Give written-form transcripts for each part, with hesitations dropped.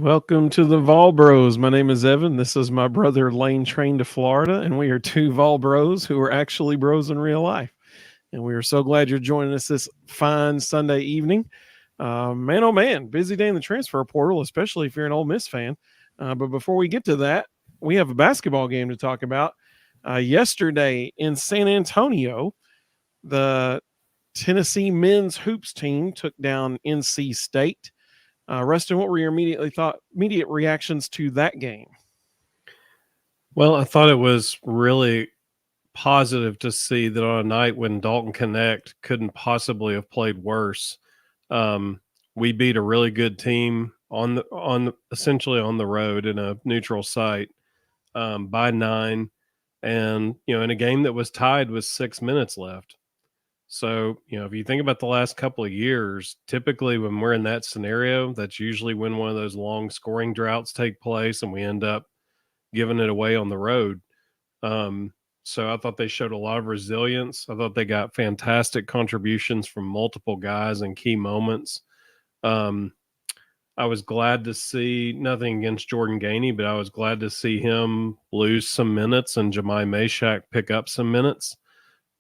Welcome to the Vol Bros. My name is Evan. This is my brother Lane trained to Florida, and we are two Vol Bros who are actually bros in real life. And we are so glad you're joining us this fine Sunday evening. Man, oh man, busy day in the transfer portal, especially if you're an Ole Miss fan. But before we get to that, we have a basketball game to talk about. Yesterday in San Antonio, the Tennessee men's hoops team took down NC State. Rustin, what were your immediate reactions to that game? Well, I thought it was really positive to see that on a night when Dalton Connect couldn't possibly have played worse. We beat a really good team on essentially on the road in a neutral site by 9, and in a game that was tied with 6 minutes left. So if you think about the last couple of years, typically when we're in that scenario, that's usually when one of those long scoring droughts take place, and we end up giving it away on the road. So I thought they showed a lot of resilience. I thought they got fantastic contributions from multiple guys in key moments. I was glad to see, nothing against Jordan Gainey, but I was glad to see him lose some minutes and Jemai Mashack pick up some minutes.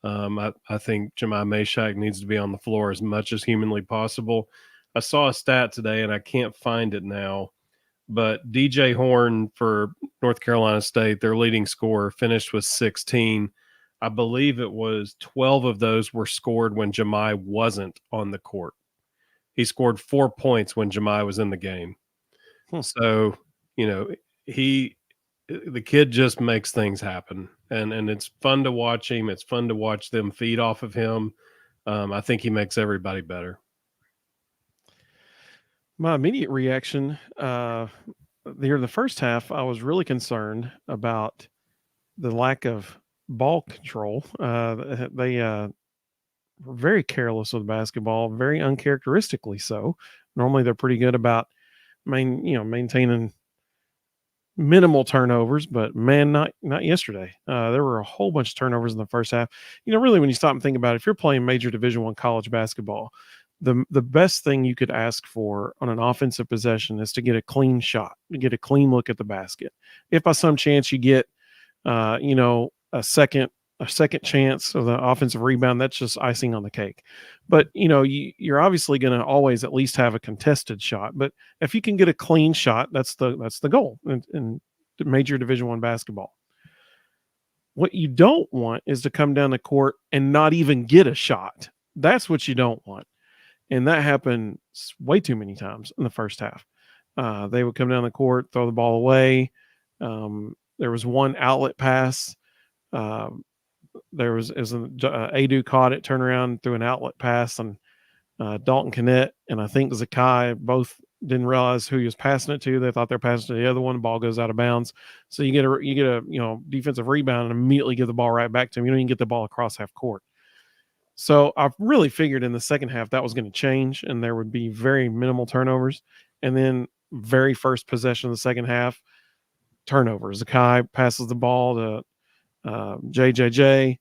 I think Jemai Mashack needs to be on the floor as much as humanly possible. I saw a stat today, and I can't find it now, but DJ Horn for North Carolina State, their leading scorer, finished with 16. I believe it was 12 of those were scored when Jemai wasn't on the court. He scored 4 points when Jemai was in the game. So, the kid just makes things happen. And it's fun to watch him. It's fun to watch them feed off of him. I think he makes everybody better. My immediate reaction the first half, I was really concerned about the lack of ball control. They were very careless with basketball, very uncharacteristically so. Normally, they're pretty good about maintaining minimal turnovers, but man, not yesterday. There were a whole bunch of turnovers in the first half. Really, when you stop and think about it, if you're playing major Division I college basketball, the best thing you could ask for on an offensive possession is to get a clean shot, to get a clean look at the basket. If by some chance you get, a second chance of the offensive rebound, that's just icing on the cake. But you're obviously going to always at least have a contested shot. But if you can get a clean shot, that's the goal in major Division I basketball. What you don't want is to come down the court and not even get a shot. That's what you don't want. And that happened way too many times in the first half. They would come down the court, throw the ball away. There was one outlet pass. There was Adu caught it, turned around, threw an outlet pass, and Dalton Connect and I think Zakai both didn't realize who he was passing it to. They thought they're passing to the other one. The ball goes out of bounds. So you get a defensive rebound and immediately give the ball right back to him. You don't even get the ball across half court. So I really figured in the second half that was going to change and there would be very minimal turnovers. And then very first possession of the second half, turnovers. Zakai passes the ball to JJJ,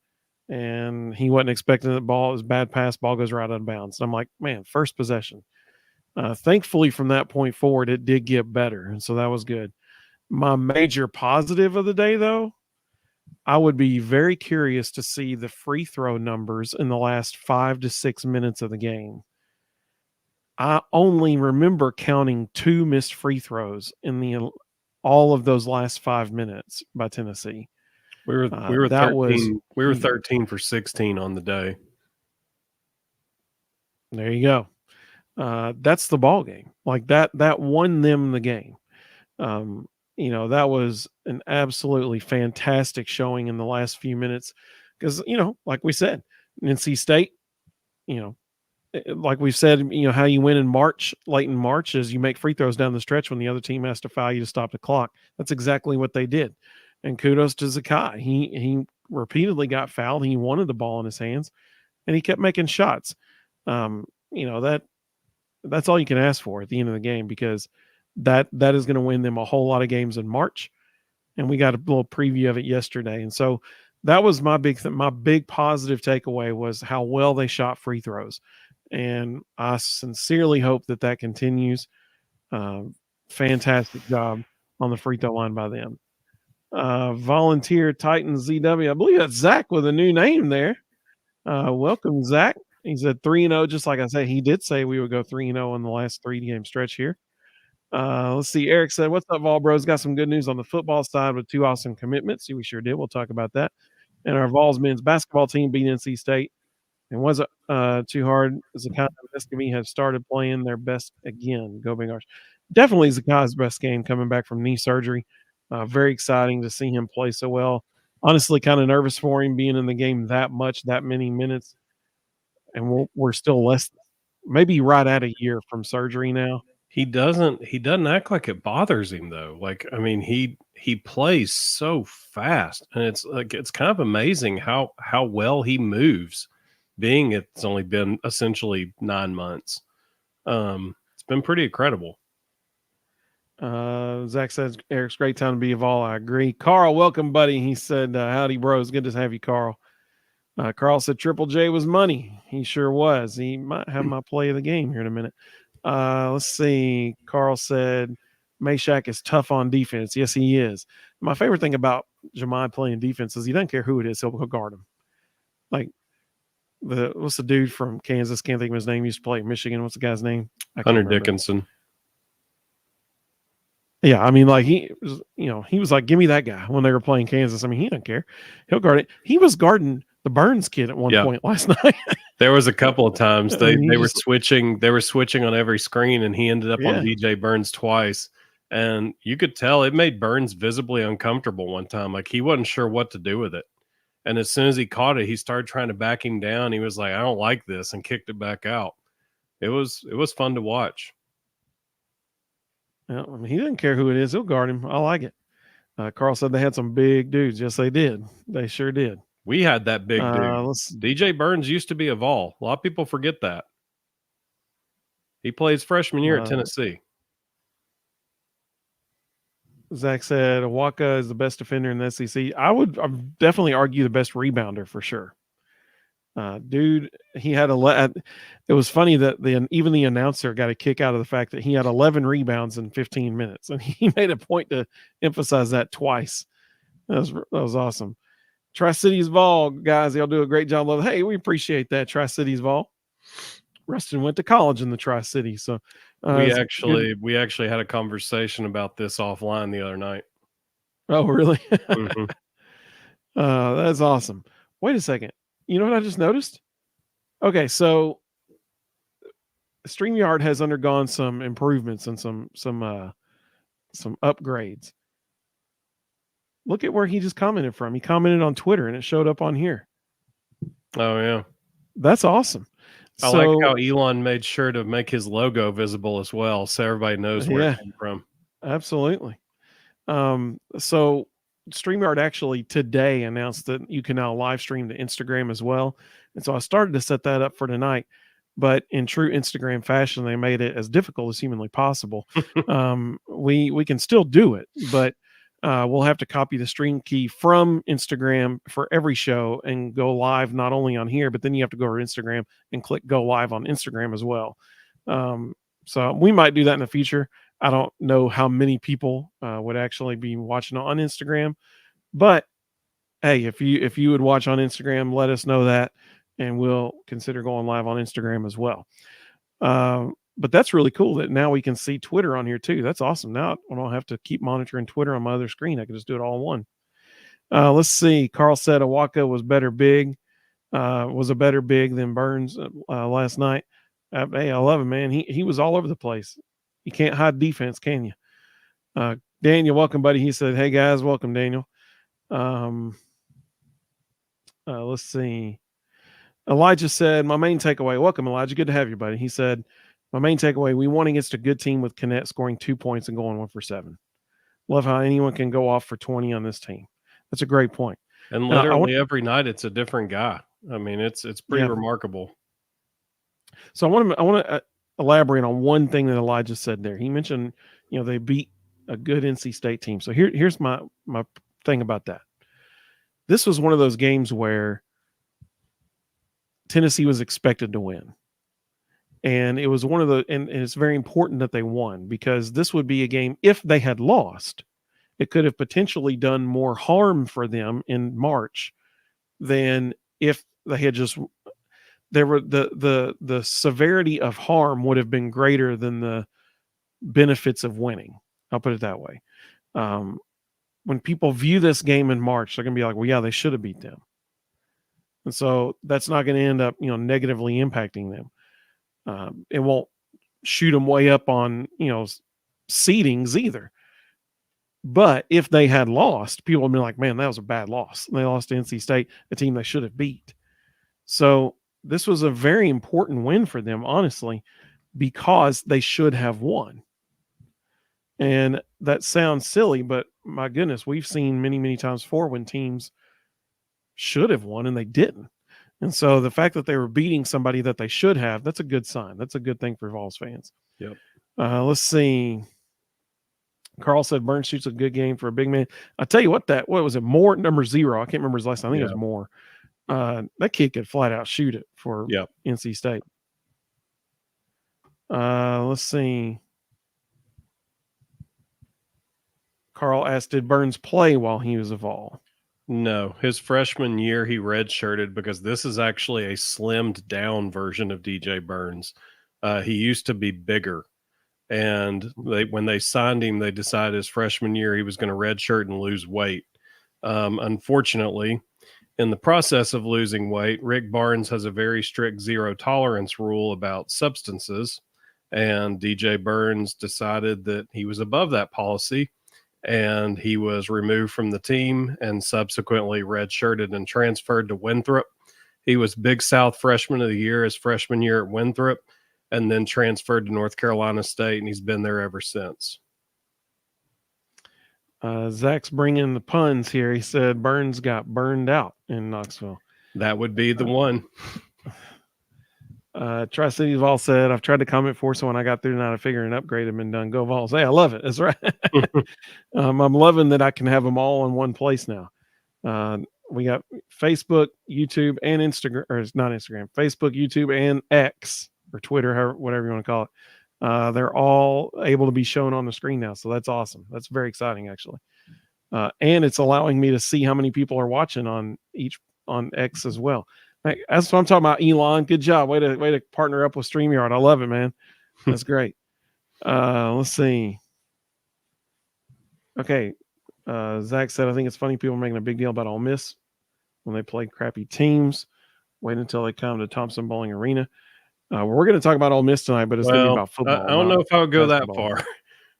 and he wasn't expecting the ball. It was a bad pass. Ball goes right out of bounds. And I'm like, man, first possession. Thankfully, from that point forward, it did get better. And so that was good. My major positive of the day, though, I would be very curious to see the free throw numbers in the last 5 to 6 minutes of the game. I only remember counting 2 missed free throws in all of those last 5 minutes by Tennessee. We were 13 for 16 on the day. There you go. That's the ball game. Like that won them the game. That was an absolutely fantastic showing in the last few minutes because, like we said, NC State, like we've said, how you win in March, late in March, is you make free throws down the stretch when the other team has to foul you to stop the clock. That's exactly what they did. And kudos to Zakai. He repeatedly got fouled. He wanted the ball in his hands, and he kept making shots. That's all you can ask for at the end of the game because that is going to win them a whole lot of games in March. And we got a little preview of it yesterday. And so that was my big positive takeaway was how well they shot free throws. And I sincerely hope that continues. fantastic job on the free throw line by them. Volunteer Titans ZW. I believe that's Zach with a new name there. Welcome, Zach. He said 3-0, just like I said. He did say we would go 3-0 in the last 3-game stretch here. Let's see. Eric said, "What's up, Vol Bros? Got some good news on the football side with 2 awesome commitments." We sure did. We'll talk about that. And our Vols men's basketball team beat NC State. And was too hard. Zakai and Eskimi have started playing their best again. Go Big Arch. Definitely Zakai's best game coming back from knee surgery. Very exciting to see him play so well. Honestly, kind of nervous for him being in the game that many minutes. And we're still maybe right at a year from surgery now. He doesn't act like it bothers him though. Like, I mean, he plays so fast, and it's kind of amazing how well he moves, being it's only been essentially 9 months. It's been pretty incredible. Zach says, "Eric's great time to be a Vol." I agree. Carl, welcome, buddy. He said, "Howdy, bros. Good to have you, Carl." Carl said Triple J was money. He sure was. He might have my play of the game here in a minute. Let's see. Carl said Meshack is tough on defense. Yes, he is. My favorite thing about Jamai playing defense is he doesn't care who it is. He'll guard him. Like what's the dude from Kansas? Can't think of his name. He used to play at Michigan. What's the guy's name? Hunter Dickinson. Yeah, I mean, like he was like, "Give me that guy" when they were playing Kansas. I mean, he doesn't care. He'll guard it. He was guarding the Burns kid at one point last night. There was a couple of times they were switching. They were switching on every screen, and he ended up on DJ Burns twice. And you could tell it made Burns visibly uncomfortable one time. Like he wasn't sure what to do with it. And as soon as he caught it, he started trying to back him down. He was like, "I don't like this," and kicked it back out. It was fun to watch. Yeah, I mean, he didn't care who it is. He'll guard him. I like it. Carl said they had some big dudes. Yes, they did. They sure did. We had that big dude. DJ Burns used to be a Vol. A lot of people forget that. He played his freshman year at Tennessee. Zach said Awaka is the best defender in the SEC. I'd definitely argue the best rebounder for sure. Dude, he had it was funny that even the announcer got a kick out of the fact that he had 11 rebounds in 15 minutes, and he made a point to emphasize that twice. That was awesome. Tri-Cities Vol, guys, y'all do a great job. Hey, we appreciate that, Tri-Cities Vol. Rustin went to college in the Tri-City, so we actually had a conversation about this offline the other night. Oh, really? Mm-hmm. That's awesome. Wait a second. You know what I just noticed? Okay, so StreamYard has undergone some improvements and some upgrades. Look at where he just commented from. He commented on Twitter and it showed up on here. Oh yeah. That's awesome. I like how Elon made sure to make his logo visible as well, so everybody knows where it came from. Absolutely. So StreamYard actually today announced that you can now live stream to Instagram as well. And so I started to set that up for tonight, but in true Instagram fashion, they made it as difficult as humanly possible. We can still do it, but we'll have to copy the stream key from Instagram for every show and go live, not only on here, but then you have to go to Instagram and click go live on Instagram as well. So we might do that in the future. I don't know how many people would actually be watching on Instagram, but hey, if you would watch on Instagram, let us know that, and we'll consider going live on Instagram as well. But that's really cool that now we can see Twitter on here too. That's awesome. Now I don't have to keep monitoring Twitter on my other screen. I can just do it all in one. Let's see. Carl said Awaka was a better big than Burns last night. Hey, I love him, man. He was all over the place. You can't hide defense, can you? Daniel, welcome, buddy. He said, "Hey guys, welcome, Daniel." Let's see. Elijah said, "My main takeaway." Welcome, Elijah. Good to have you, buddy. He said, "My main takeaway: we won against a good team with Kennett scoring 2 points and going 1 for 7. Love how anyone can go off for 20 on this team." That's a great point. And literally every night it's a different guy. I mean, it's pretty remarkable. So I want to elaborate on one thing that Elijah said there. He mentioned, they beat a good NC State team. So here's my thing about that. This was one of those games where Tennessee was expected to win. And it was one of the, and it's very important that they won, because this would be a game, if they had lost, it could have potentially done more harm for them in March than if they had just, there were the severity of harm would have been greater than the benefits of winning. I'll put it that way. When people view this game in March, they're going to be like, well, yeah, they should have beat them. And so that's not going to end up, negatively impacting them. It won't shoot them way up on, seedings either. But if they had lost, people would be like, man, that was a bad loss. They lost to NC State, a team they should have beat. So this was a very important win for them, honestly, because they should have won. And that sounds silly, but my goodness, we've seen many, many times before when teams should have won and they didn't. And so the fact that they were beating somebody that they should have, that's a good sign. That's a good thing for Vols fans. Yep. Let's see. Carl said Burns shoots a good game for a big man. I tell you what was it? Moore, number 0. I can't remember his last name. I think it was Moore. That kid could flat out shoot it for NC State. Let's see. Carl asked, did Burns play while he was a Vol? No, his freshman year he redshirted, because this is actually a slimmed down version of DJ Burns. He used to be bigger, and when they signed him, they decided his freshman year he was going to redshirt and lose weight. Unfortunately, in the process of losing weight, Rick Barnes has a very strict zero tolerance rule about substances, and DJ Burns decided that he was above that policy, and he was removed from the team and subsequently redshirted and transferred to Winthrop. He was Big South Freshman of the Year his freshman year at Winthrop, and then transferred to North Carolina State, and he's been there ever since. Zach's bringing the puns here. He said Burns got burned out in Knoxville. That would be the one. Tri-City Vol said, I've tried to comment for, so when I got through tonight, I figured an upgrade had been done. Go Vols. Hey, I love it. That's right. I'm loving that I can have them all in one place now. We got Facebook, YouTube, and Instagram, or it's not Instagram, Facebook, YouTube, and X, or Twitter, whatever you want to call it. They're all able to be shown on the screen now. So that's awesome. That's very exciting, actually. And it's allowing me to see how many people are watching on X as well. That's what I'm talking about, Elon. Good job. Way to partner up with StreamYard. I love it, man. That's great. Let's see. Okay. Zach said, I think it's funny people are making a big deal about Ole Miss when they play crappy teams. Wait until they come to Thompson Bowling Arena. We're going to talk about Ole Miss tonight, but it's going to be about football. I don't know if I would go that far.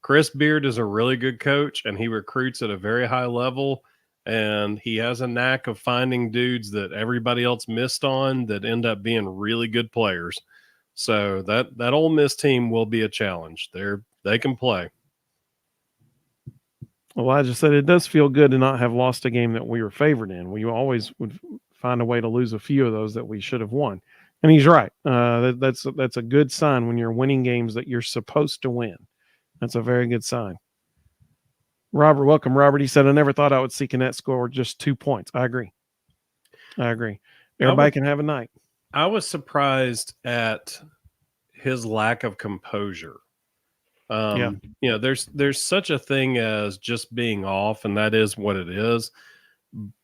Chris Beard is a really good coach, and he recruits at a very high level. And he has a knack of finding dudes that everybody else missed on that end up being really good players. So that Ole Miss team will be a challenge. They can play. Elijah said it does feel good to not have lost a game that we were favored in. We always would find a way to lose a few of those that we should have won. And he's right. That's a good sign when you're winning games that you're supposed to win. That's a very good sign. Robert, welcome, Robert. He said, I never thought I would see Knet score just 2 points. I agree. Everybody can have a night. I was surprised at his lack of composure. There's such a thing as just being off, and that is what it is.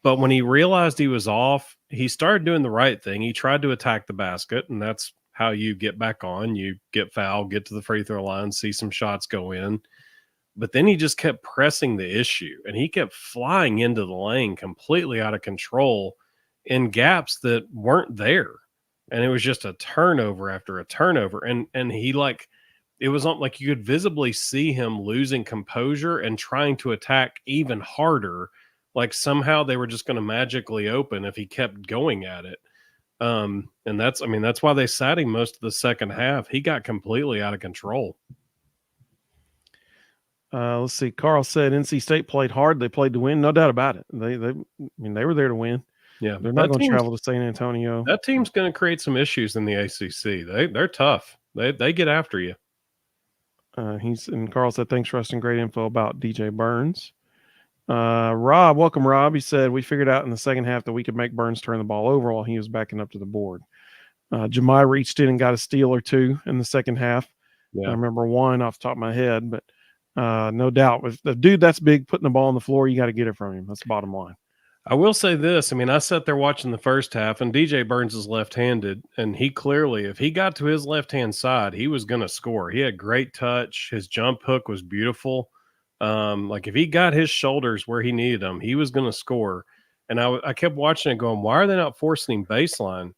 But when he realized he was off, he started doing the right thing. He tried to attack the basket, and that's how you get back on. You get fouled, get to the free throw line, see some shots go in. But then he just kept pressing the issue, and he kept flying into the lane completely out of control in gaps that weren't there. And it was just a turnover after a turnover. And he it was like you could visibly see him losing composure and trying to attack even harder. Like somehow they were just going to magically open if he kept going at it. And that's why they sat him most of the second half. He got completely out of control. Let's see. Carl said NC State played hard. They played to win. No doubt about it. They were there to win. Yeah. They're not going to travel to San Antonio. That team's going to create some issues in the ACC. They're tough. They get after you. And Carl said, thanks, Rustin. Great info about DJ Burns. Rob, welcome, Rob. He said, we figured out in the second half that we could make Burns turn the ball over while he was backing up to the board. Jemai reached in and got a steal or two in the second half. Yeah. I remember one off the top of my head, but no doubt with the dude that's big putting the ball on the floor, you got to get it from him. That's the bottom line. I will say this. I mean, I sat there watching the first half, and DJ Burns is left-handed, and he clearly, if he got to his left-hand side, he was going to score. He had great touch. His jump hook was beautiful. Like if he got his shoulders where he needed them, he was going to score. And I kept watching it going, why are they not forcing him baseline?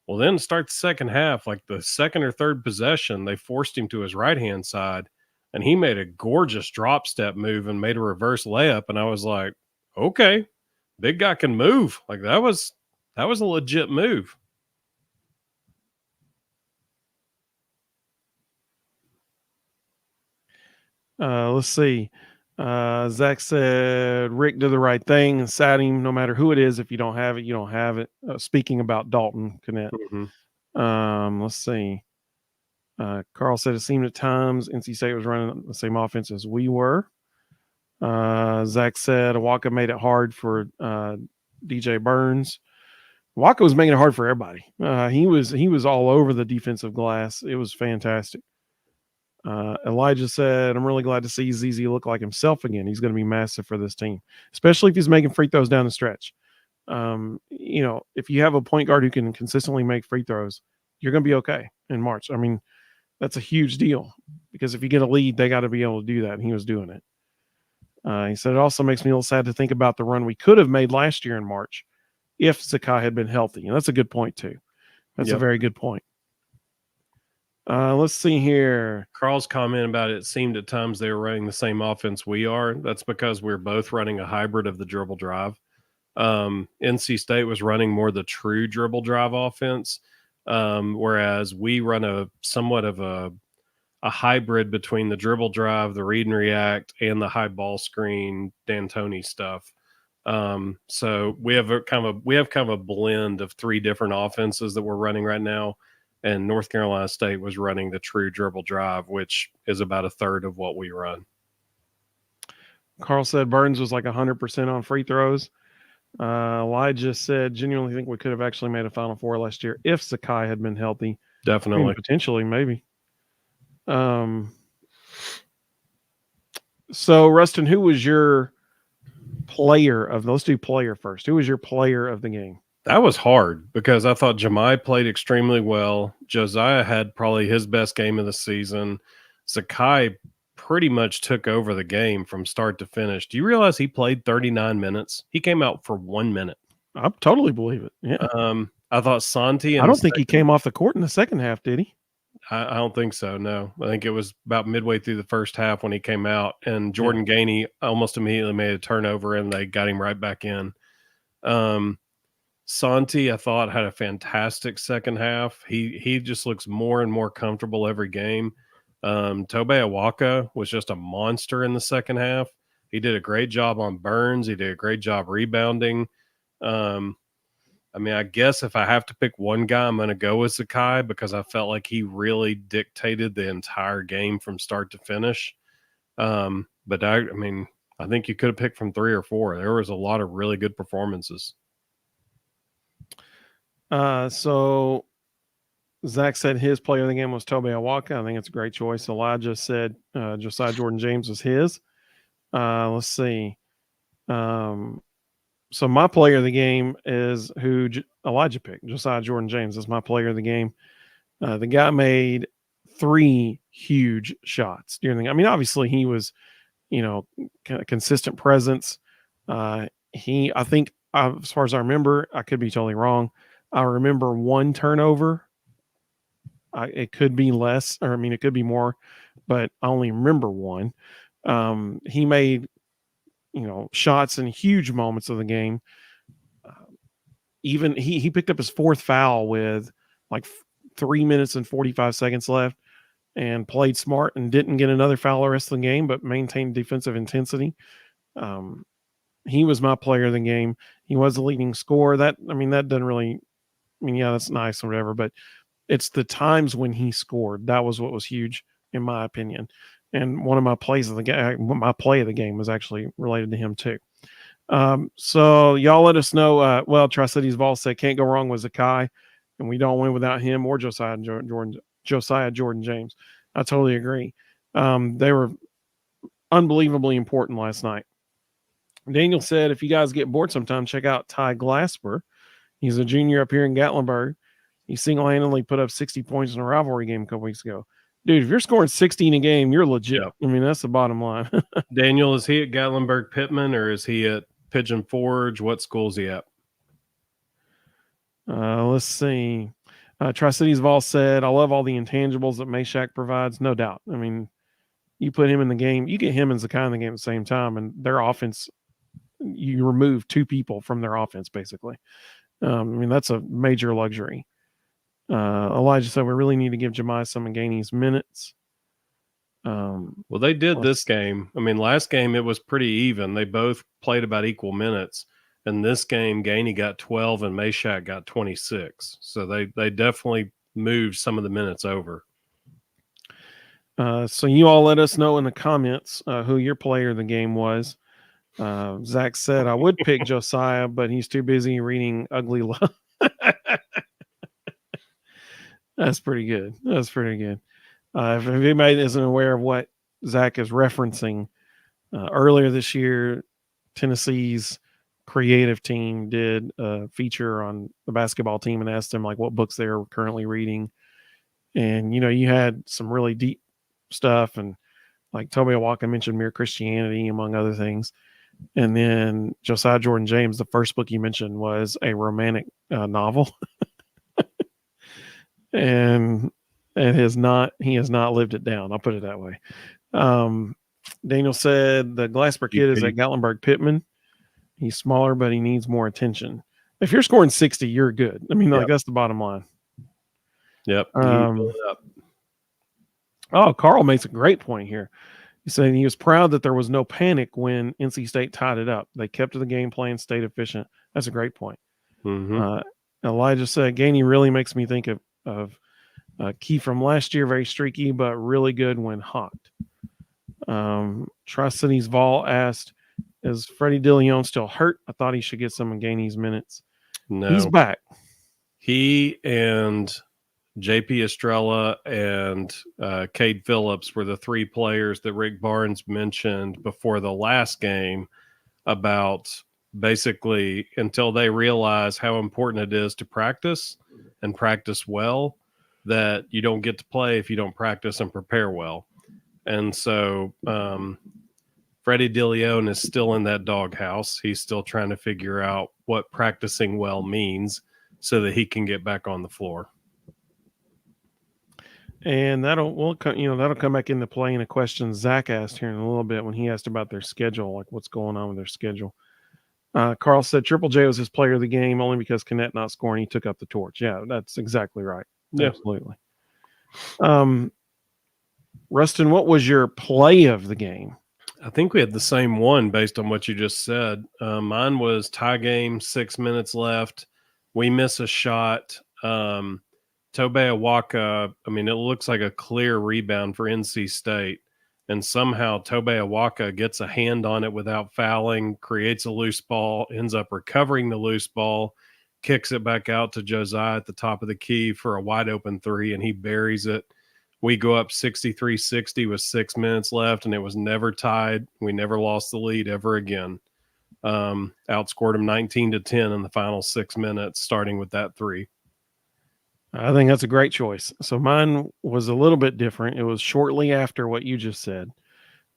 Well, then start the second half, like the second or third possession, they forced him to his right-hand side, and he made a gorgeous drop step move and made a reverse layup. And I was like, okay, big guy can move. Like that was a legit move. Let's see. Zach said Rick did the right thing and sat him no matter who it is. If you don't have it, you don't have it. Speaking about Dalton Connect. Let's see. Carl said it seemed at times NC State was running the same offense as we were. Zach said Awaka made it hard for DJ Burns. Awaka was making it hard for everybody. He was all over the defensive glass. It was fantastic. Elijah said, I'm really glad to see ZZ look like himself again. He's going to be massive for this team, especially if he's making free throws down the stretch. If you have a point guard who can consistently make free throws, you're going to be okay in March. I mean, that's a huge deal because if you get a lead, they got to be able to do that. And he was doing it. He said, it also makes me a little sad to think about the run we could have made last year in March if Zakai had been healthy. And that's a good point too. That's a very good point. Let's see here. Carl's comment about it seemed at times they were running the same offense we are. That's because we're both running a hybrid of the dribble drive. NC State was running more the true dribble drive offense, whereas we run a somewhat of a hybrid between the dribble drive, the read and react, and the high ball screen D'Antoni stuff. So we have kind of a blend of three different offenses that we're running right now. And North Carolina State was running the true dribble drive, which is about a third of what we run. Carl said Burns was like 100% on free throws. Elijah said, genuinely think we could have actually made a Final Four last year if Zakai had been healthy. Definitely. I mean, potentially, maybe. So, Rustin, who was your player of – let's do player first. Who was your player of the game? That was hard because I thought Jemai played extremely well. Josiah had probably his best game of the season. Zakai pretty much took over the game from start to finish. Do you realize he played 39 minutes? He came out for 1 minute. I totally believe it. Yeah. I thought Santi. I don't think he came off the court in the second half, did he? I don't think so. No, I think it was about midway through the first half when he came out, and Jordan Gainey almost immediately made a turnover, and they got him right back in. Santi, I thought, had a fantastic second half. He just looks more and more comfortable every game. Tobe Awaka was just a monster in the second half. He did a great job on Burns. He did a great job rebounding. I mean, I guess if I have to pick one guy, I'm going to go with Zakai because I felt like he really dictated the entire game from start to finish. But I mean, I think you could have picked from 3 or 4. There was a lot of really good performances. So Zach said his player of the game was Tobe Awaka. I think it's a great choice. Elijah said Josiah Jordan James was his. Let's see. So my player of the game is who Elijah picked. Josiah Jordan James is my player of the game. The guy made 3 huge shots during the game. I mean, obviously he was, kind of consistent presence. I think as far as I remember, I could be totally wrong. I remember 1 turnover. It could be less, or I mean, it could be more, but I only remember 1. He made, shots in huge moments of the game. Even he picked up his 4th foul with like 3 minutes and 45 seconds left and played smart and didn't get another foul the rest of the game, but maintained defensive intensity. He was my player of the game. He was the leading scorer. That doesn't really, yeah, that's nice or whatever, but it's the times when he scored. That was what was huge in my opinion. And one of my plays of the game, my play of the game was actually related to him too. So y'all let us know. Tri-Cities Vol said can't go wrong with Zakai. and we don't win without him or Josiah Jordan James. I totally agree. They were unbelievably important last night. Daniel said, if you guys get bored sometime, check out Ty Glasper. He's a junior up here in Gatlinburg. He single-handedly put up 60 points in a rivalry game a couple weeks ago. Dude, if you're scoring 60 in a game, you're legit. Yep. I mean, that's the bottom line. Daniel, is he at Gatlinburg Pittman or is he at Pigeon Forge? What school is he at? Let's see. Tri-Cities Vol said, I love all the intangibles that Meshack provides. No doubt. I mean, you put him in the game, you get him and Zakai in the game at the same time, and their offense, you remove two people from their offense, basically. I mean, that's a major luxury. Elijah said, we really need to give Jemiah some of Gainey's minutes. Well, they did this game. I mean, last game it was pretty even. They both played about equal minutes. And this game, Gainey got 12 and Meshack got 26. So they definitely moved some of the minutes over. So you all let us know in the comments who your player of the game was. Zach said, I would pick Josiah, but he's too busy reading Ugly Love. That's pretty good. That's pretty good. If anybody isn't aware of what Zach is referencing, earlier this year, Tennessee's creative team did a feature on the basketball team and asked them like what books they were currently reading. And, you had some really deep stuff. And like Toby Awaka mentioned Mere Christianity, among other things. And then Josiah Jordan James, the first book he mentioned was a romantic novel. And he has not lived it down. I'll put it that way. Daniel said the Glasper kid is at Gatlinburg Pittman. He's smaller, but he needs more attention. If you're scoring 60, you're good. I mean, like that's the bottom line. Yep. Carl makes a great point here. He said he was proud that there was no panic when NC State tied it up. They kept to the game plan, stayed efficient. That's a great point. Mm-hmm. Elijah said Gainey really makes me think of Key from last year, very streaky, but really good when hot. Tri-Cities Vol asked, is Freddie DeLeon still hurt? I thought he should get some of Gainey's minutes. No. He's back. He and JP Estrella and Cade Phillips were the three players that Rick Barnes mentioned before the last game about basically until they realize how important it is to practice and practice well, that you don't get to play if you don't practice and prepare well. And so Freddie DeLeon is still in that doghouse. He's still trying to figure out what practicing well means so that he can get back on the floor. And that'll come back into play in a question Zach asked here in a little bit when he asked about their schedule, like what's going on with their schedule. Carl said Triple J was his player of the game only because Kennett not scoring, he took up the torch. Yeah, that's exactly right. Yeah. Absolutely. Rustin, what was your play of the game? I think we had the same one based on what you just said. Mine was tie game, 6 minutes left. We miss a shot. Tobe Awaka, I mean, it looks like a clear rebound for NC State. And somehow Tobe Awaka gets a hand on it without fouling, creates a loose ball, ends up recovering the loose ball, kicks it back out to Josiah at the top of the key for a wide open three, and he buries it. We go up 63-60 with 6 minutes left, and it was never tied. We never lost the lead ever again. Outscored them 19-10 in the final 6 minutes, starting with that three. I think that's a great choice. So mine was a little bit different. It was shortly after what you just said.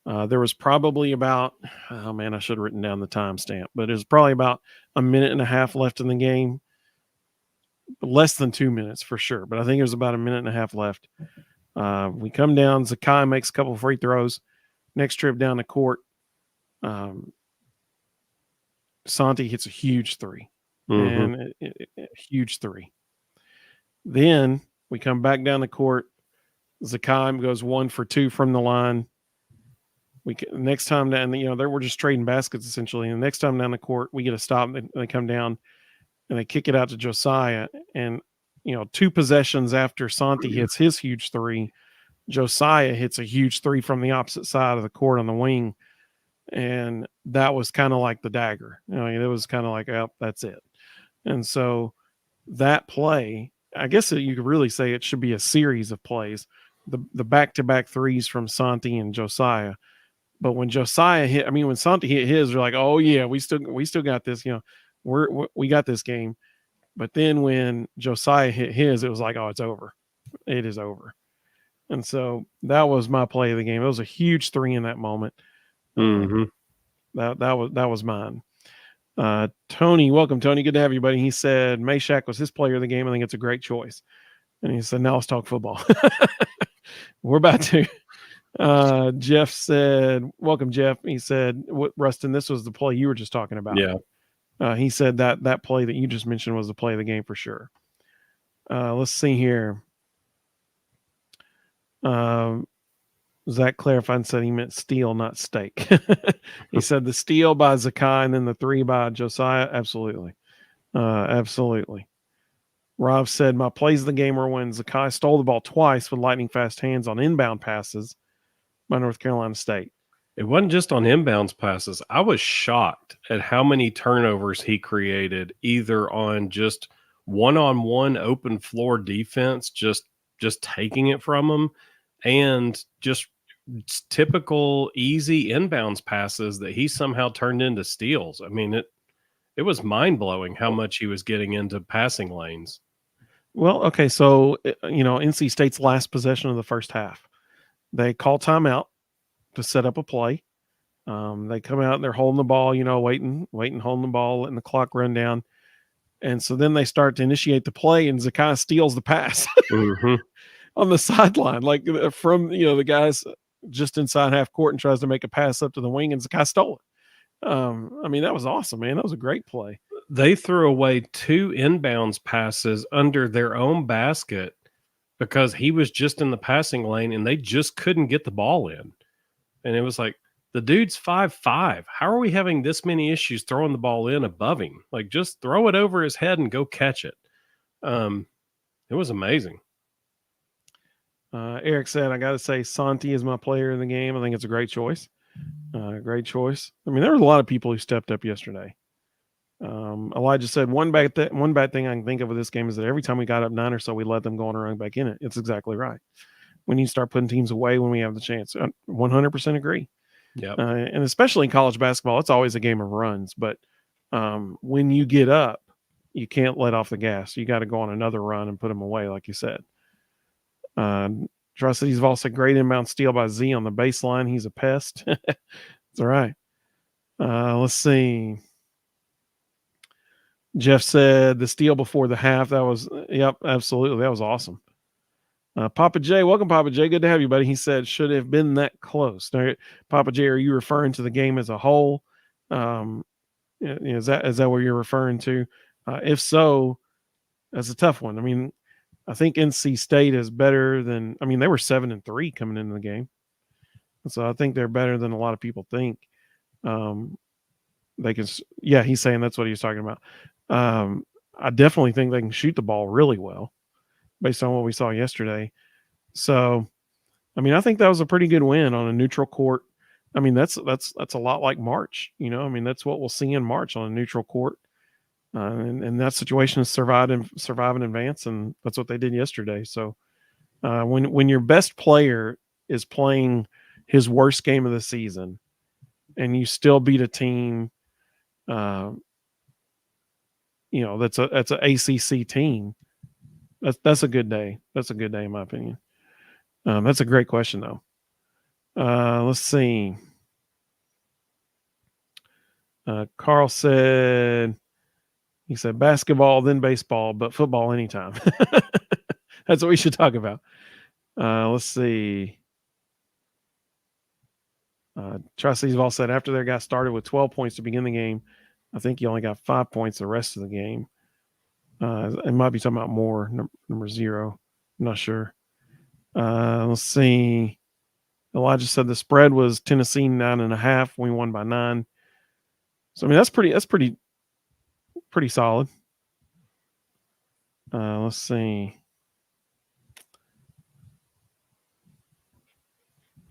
There was probably about, I should have written down the timestamp, but it was probably about a minute and a half left in the game. Less than 2 minutes for sure, but I think it was about a minute and a half left. We come down. Zakai makes a couple of free throws. Next trip down the court, Santi hits a huge three. And a huge three. Then we come back down the court. Zakai goes 1 for 2 from the line. Next time down, we're just trading baskets essentially. And the next time down the court, we get a stop. They come down and they kick it out to Josiah. And 2 possessions after Santi hits his huge three, Josiah hits a huge three from the opposite side of the court on the wing. And that was kind of like the dagger. It was kind of like, oh, that's it. And so that play, I guess you could really say it should be a series of plays, the back-to-back threes from Santi and Josiah. But when Josiah hit, I mean, when Santi hit his, we're like, oh yeah, we still got this. We got this game. But then when Josiah hit his, it was like, oh, it's over. It is over. And so that was my play of the game. It was a huge three in that moment. Mm-hmm. That was mine. Tony, welcome, Tony. Good to have you, buddy. He said Meshack was his player of the game. I think it's a great choice. And he said, now let's talk football. We're about to. Jeff said, welcome, Jeff. He said, Rustin, this was the play you were just talking about. Yeah. He said that play that you just mentioned was the play of the game for sure. Let's see here. Zach clarified and said he meant steal, not steak. He said the steal by Zakai and then the three by Josiah. Absolutely. Absolutely. Rob said, my plays of the game were when Zakai stole the ball twice with lightning fast hands on inbound passes by North Carolina State. It wasn't just on inbounds passes. I was shocked at how many turnovers he created, either on just one-on-one open floor defense, just taking it from him, and just typical easy inbounds passes that he somehow turned into steals. I mean, it was mind-blowing how much he was getting into passing lanes. Well, okay, so, NC State's last possession of the first half, they call timeout to set up a play. They come out and they're holding the ball, waiting, holding the ball, letting the clock run down. And so then they start to initiate the play, and Zakai steals the pass on the sideline, like from, the guys just inside half court, and tries to make a pass up to the wing, and Zakai stole it. I mean, that was awesome, man. That was a great play. They threw away 2 inbounds passes under their own basket because he was just in the passing lane and they just couldn't get the ball in. And it was like, the dude's 5'5". How are we having this many issues throwing the ball in above him? Like, just throw it over his head and go catch it. It was amazing. Eric said, I got to say, Santi is my player in the game. I think it's a great choice. Great choice. I mean, there was a lot of people who stepped up yesterday. Elijah said, one bad thing I can think of with this game is that every time we got up 9 or so, we let them go on and run back in it. It's exactly right. We need to start putting teams away when we have the chance. 100% agree. Yeah. And especially in college basketball, it's always a game of runs. But when you get up, you can't let off the gas. You got to go on another run and put them away, like you said. Trustees have also great inbound steal by Z on the baseline. He's a pest. It's all right. Let's see. Jeff said the steal before the half. That was, yep, absolutely. That was awesome. Papa J, welcome, Papa J. Good to have you, buddy. He said, should have been that close. Now, Papa J, are you referring to the game as a whole? Is that what you're referring to? If so, that's a tough one. I mean, I think NC State is better than, they were 7-3 coming into the game. So I think they're better than a lot of people think. They can, yeah, he's saying that's what he was talking about. I definitely think they can shoot the ball really well based on what we saw yesterday. So, I think that was a pretty good win on a neutral court. That's a lot like March, that's what we'll see in March on a neutral court. And that situation is survive and advance, and that's what they did yesterday. So when your best player is playing his worst game of the season and you still beat a team, that's an ACC team, that's a good day. That's a good day in my opinion. That's a great question though. Let's see. Carl said, he said basketball, then baseball, but football anytime. That's what we should talk about. Let's see. Trustees have all said after their guy started with 12 points to begin the game, I think he only got 5 points the rest of the game. It might be talking about more, number 0. I'm not sure. Let's see. Elijah said the spread was Tennessee 9.5. We won by 9. So that's pretty solid. Let's see.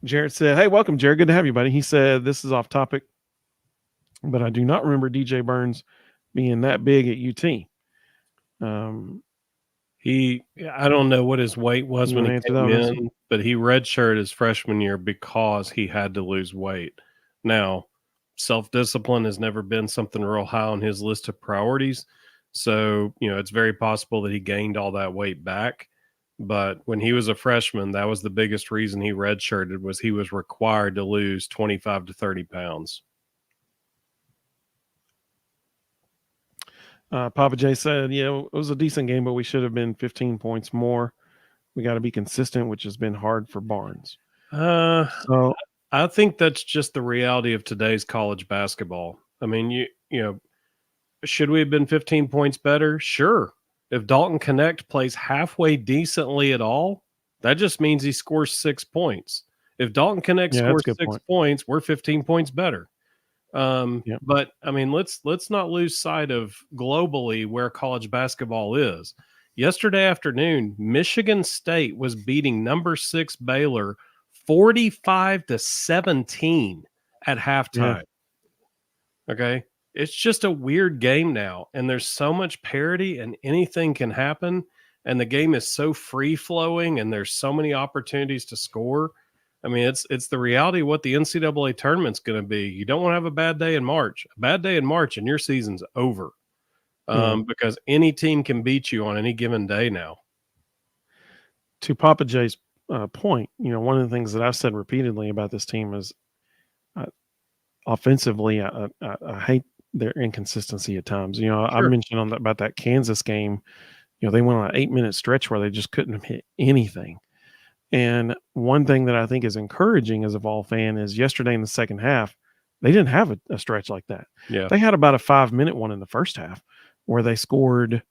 Jared said, hey, welcome, Jared. Good to have you, buddy. He said, this is off topic, but I do not remember DJ Burns being that big at UT. I don't know what his weight was You when want he to answer that came one, Vincent? in, but he redshirted his freshman year because he had to lose weight. Now, self-discipline has never been something real high on his list of priorities. So, it's very possible that he gained all that weight back. But when he was a freshman, that was the biggest reason he redshirted, was he was required to lose 25 to 30 pounds. Papa J said, yeah, it was a decent game, but we should have been 15 points more. We got to be consistent, which has been hard for Barnes. So I think that's just the reality of today's college basketball. I mean, should we have been 15 points better? Sure. If Dalton Connect plays halfway decently at all, that just means he scores 6 points. If Dalton Connect yeah, that's scores a good 6 point. points, we're 15 points better. Yep. But I mean, let's not lose sight of globally where college basketball is. Yesterday afternoon, Michigan State was beating number 6 Baylor 45 to 17 at halftime. Yeah. Okay. It's just a weird game now, and there's so much parity, and anything can happen. And the game is so free flowing, and there's so many opportunities to score. I mean, it's the reality of what the NCAA tournament's going to be. You don't want to have a bad day in March. A bad day in March, and your season's over, because any team can beat you on any given day now. To Papa J's point, one of the things that I've said repeatedly about this team is offensively, I hate their inconsistency at times. I Sure. mentioned about that Kansas game. They went on an 8-minute stretch where they just couldn't hit anything. And one thing that I think is encouraging as a Vol fan is yesterday in the second half, they didn't have a stretch like that. Yeah. They had about a 5-minute one in the first half where they scored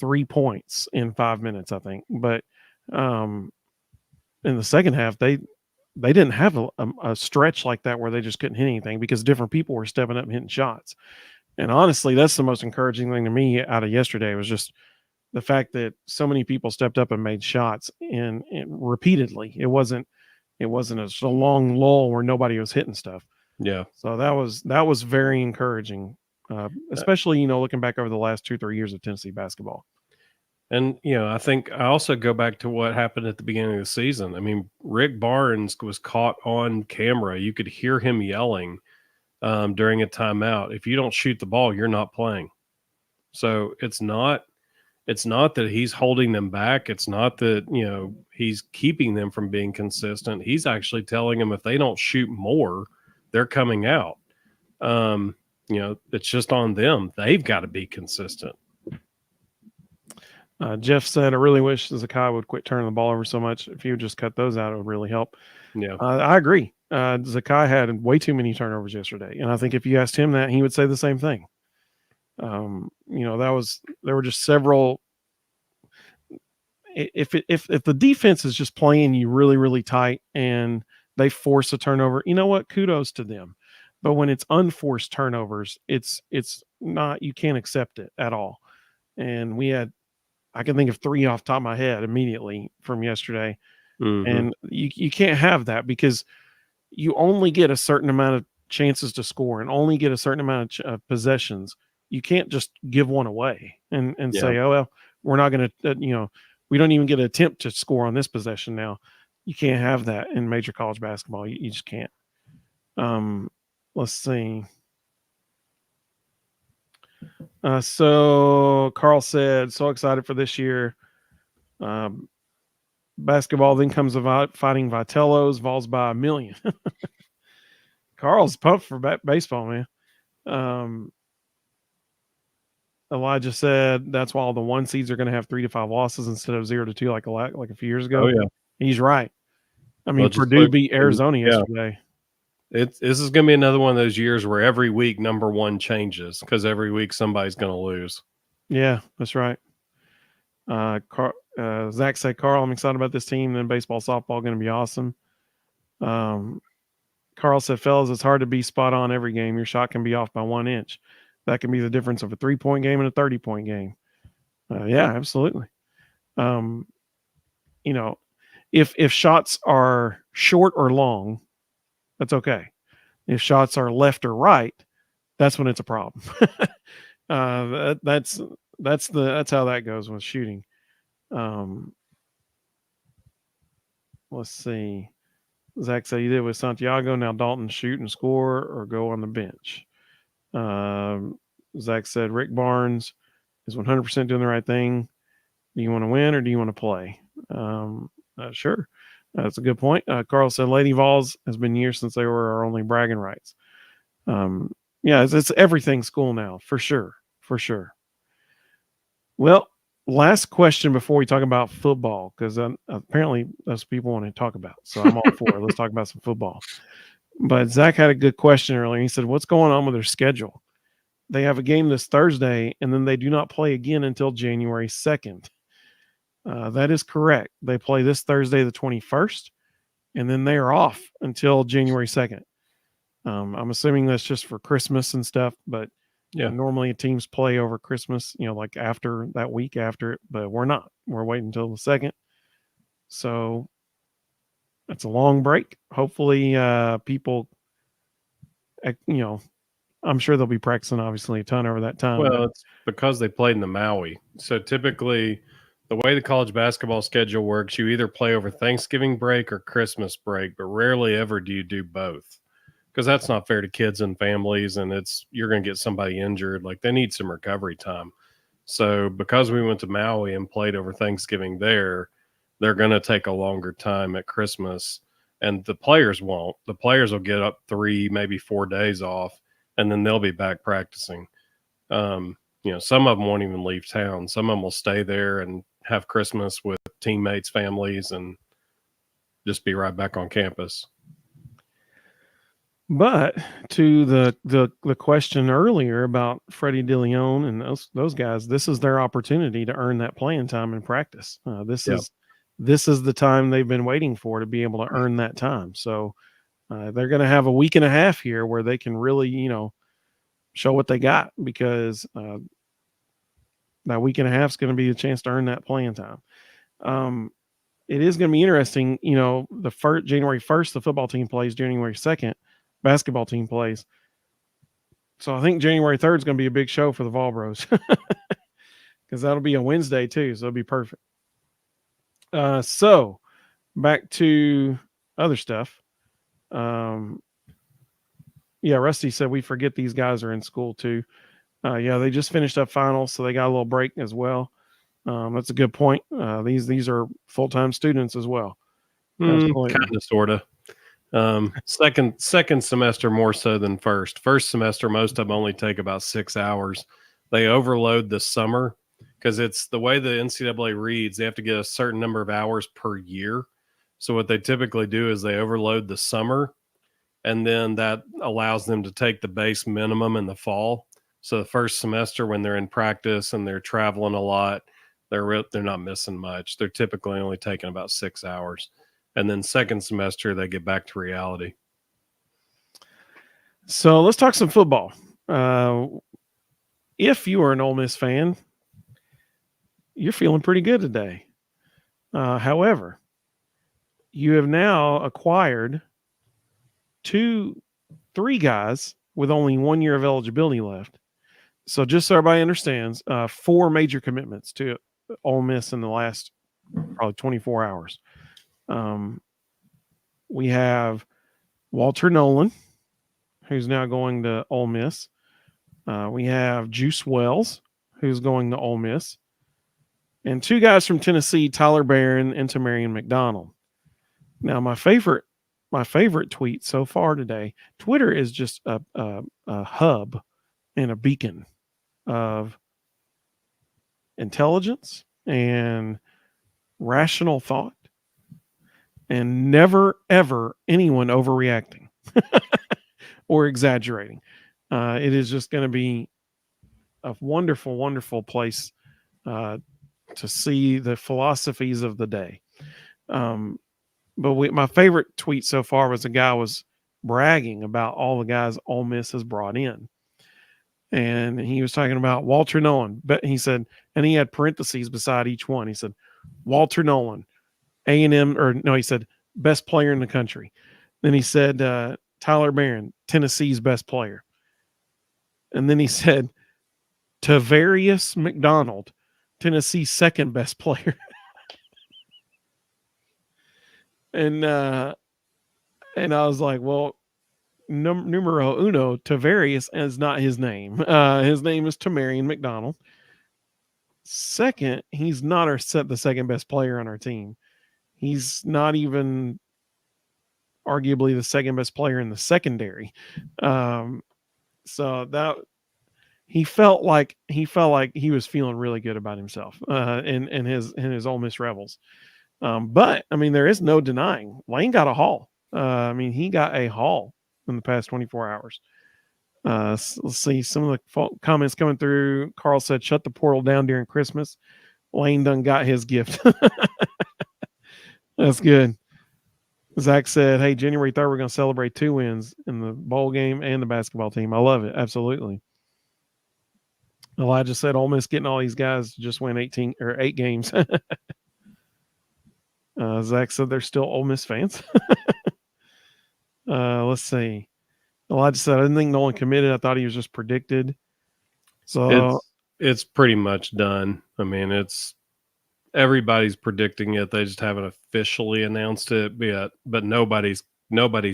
3 points in 5 minutes, I think. But in the second half, they didn't have a stretch like that where they just couldn't hit anything because different people were stepping up and hitting shots. And honestly, that's the most encouraging thing to me out of yesterday was just the fact that so many people stepped up and made shots and repeatedly. It wasn't a long lull where nobody was hitting stuff. Yeah. So that was very encouraging, especially looking back over the last 2-3 years of Tennessee basketball. And, I think I also go back to what happened at the beginning of the season. I mean, Rick Barnes was caught on camera. You could hear him yelling during a timeout. If you don't shoot the ball, you're not playing. So it's not that he's holding them back. It's not that, he's keeping them from being consistent. He's actually telling them if they don't shoot more, they're coming out. It's just on them. They've got to be consistent. Jeff said, I really wish Zakai would quit turning the ball over so much. If he would just cut those out, it would really help. Yeah. I agree. Zakai had way too many turnovers yesterday. And I think if you asked him that, he would say the same thing. There were just several. If the defense is just playing you really, really tight and they force a turnover, you know what? Kudos to them. But when it's unforced turnovers, it's not, you can't accept it at all. And I can think of 3 off the top of my head immediately from yesterday. Mm-hmm. And you can't have that because you only get a certain amount of chances to score and only get a certain amount of possessions. You can't just give one away and say, oh, well, we're not going to, we don't even get an attempt to score on this possession now. You can't have that in major college basketball. You just can't. Let's see. So Carl said, so excited for this year. Basketball then comes about fighting Vitellos, Vols by 1 million. Carl's pumped for baseball, man. Elijah said that's why all the 1 seeds are going to have 3 to 5 losses instead of 0 to 2 like a few years ago. Oh, yeah. He's right. I mean, Purdue beat Arizona yesterday. This is going to be another one of those years where every week number 1 changes because every week somebody's going to lose. Yeah, that's right. Zach said, Carl, I'm excited about this team. Then baseball, softball going to be awesome. Carl said, fellas, it's hard to be spot on every game. Your shot can be off by 1 inch. That can be the difference of a 3-point game and a 30-point game. Yeah, absolutely. If shots are short or long, that's okay. If shots are left or right, that's when it's a problem. That's that's how that goes with shooting. Let's see. Zach said you did with Santiago. Now Dalton shoot and score or go on the bench. Zach said Rick Barnes is 100% doing the right thing. Do you want to win or do you want to play? Sure. That's a good point. Carl said Lady Vols has been years since they were our only bragging rights. Yeah, it's everything school now, for sure. For sure. Well, last question before we talk about football, because apparently those people want to talk about. So I'm all for it. Let's talk about some football. But Zach had a good question earlier. He said, what's going on with their schedule? They have a game this Thursday, and then they do not play again until January 2nd. That is correct. They play this Thursday, the 21st, and then they are off until January 2nd. I'm assuming that's just for Christmas and stuff, but Yeah. normally teams play over Christmas, like after that week after it, but we're not. We're waiting until the 2nd. So that's a long break. Hopefully, people, I'm sure they'll be practicing obviously a ton over that time. Well, it's because they played in the Maui. So typically, the way the college basketball schedule works, you either play over Thanksgiving break or Christmas break, but rarely ever do you do both, because that's not fair to kids and families, and you're going to get somebody injured. Like, they need some recovery time. So because we went to Maui and played over Thanksgiving there, they're going to take a longer time at Christmas, and the players won't. The players will get up 3, maybe 4 days off, and then they'll be back practicing. Some of them won't even leave town. Some of them will stay there and have Christmas with teammates, families, and just be right back on campus. But to the question earlier about Freddie DeLeon and those guys, this is their opportunity to earn that playing time in practice. This is the time they've been waiting for, to be able to earn that time. So they're going to have a week and a half here where they can really, show what they got, because that week and a half is going to be a chance to earn that playing time. It is going to be interesting. January 1st, the football team plays. January 2nd, basketball team plays. So I think January 3rd is going to be a big show for the Vol Bros, because that'll be a Wednesday too. So it'll be perfect. So back to other stuff. Yeah, Rusty said we forget these guys are in school too. Yeah, they just finished up finals, so they got a little break as well. That's a good point. These are full-time students as well. Kind of, sort of. Second semester more so than first. First semester, most of them only take about 6 hours. They overload the summer, because it's the way the NCAA reads. They have to get a certain number of hours per year. So what they typically do is they overload the summer, and then that allows them to take the base minimum in the fall. So the first semester, when they're in practice and they're traveling a lot, they're not missing much. They're typically only taking about 6 hours. And then second semester, they get back to reality. So let's talk some football. If you are an Ole Miss fan, you're feeling pretty good today. However, you have now acquired 3 guys with only 1 year of eligibility left. So just so everybody understands, 4 major commitments to Ole Miss in the last probably 24 hours. We have Walter Nolan, who's now going to Ole Miss. We have Juice Wells, who's going to Ole Miss. And 2 guys from Tennessee, Tyler Barron and Tamarian McDonald. Now, my favorite tweet so far today, Twitter is just a hub and a beacon of intelligence and rational thought, and never, ever anyone overreacting or exaggerating. It is just going to be a wonderful, wonderful place to see the philosophies of the day. But my favorite tweet so far was a guy was bragging about all the guys Ole Miss has brought in. And he was talking about Walter Nolan. But he said, and he had parentheses beside each one. He said, Walter Nolan, A&M, or no, he said, best player in the country. Then he said, Tyler Barron, Tennessee's best player. And then he said, Tavarius McDonald, Tennessee's second best player. And I was like, well, numero uno, Tavarius is not his name. His name is Tamarian McDonald. Second, he's not the second best player on our team. He's not even arguably the second best player in the secondary. So that he felt like he was feeling really good about himself in his Ole Miss Rebels. But I mean, there is no denying Lane got a haul. I mean, he got a haul in the past 24 hours. Let's see some of the comments coming through. Carl said, "Shut the portal down during Christmas." Lane done got his gift. That's good. Zach said, "Hey, January 3rd, we're going to celebrate 2 wins in the bowl game and the basketball team." I love it. Absolutely. Elijah said, "Ole Miss getting all these guys to just win 8 games." Zach said they're still Ole Miss fans. Let's see. Elijah said, "I didn't think Nolan committed. I thought he was just predicted." So it's pretty much done. I mean, everybody's predicting it. They just haven't officially announced it yet, but nobody's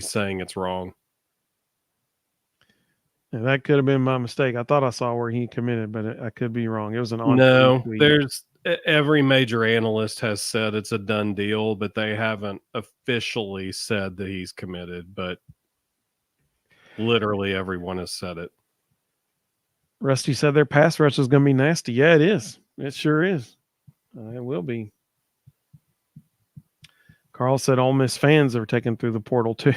saying it's wrong. And that could have been my mistake. I thought I saw where he committed, but I could be wrong. It was an on there's every major analyst has said it's a done deal, but they haven't officially said that he's committed, but literally everyone has said it. Rusty said their pass rush is going to be nasty. Yeah, it is. It sure is. It will be. Carl said Ole Miss fans are taken through the portal too.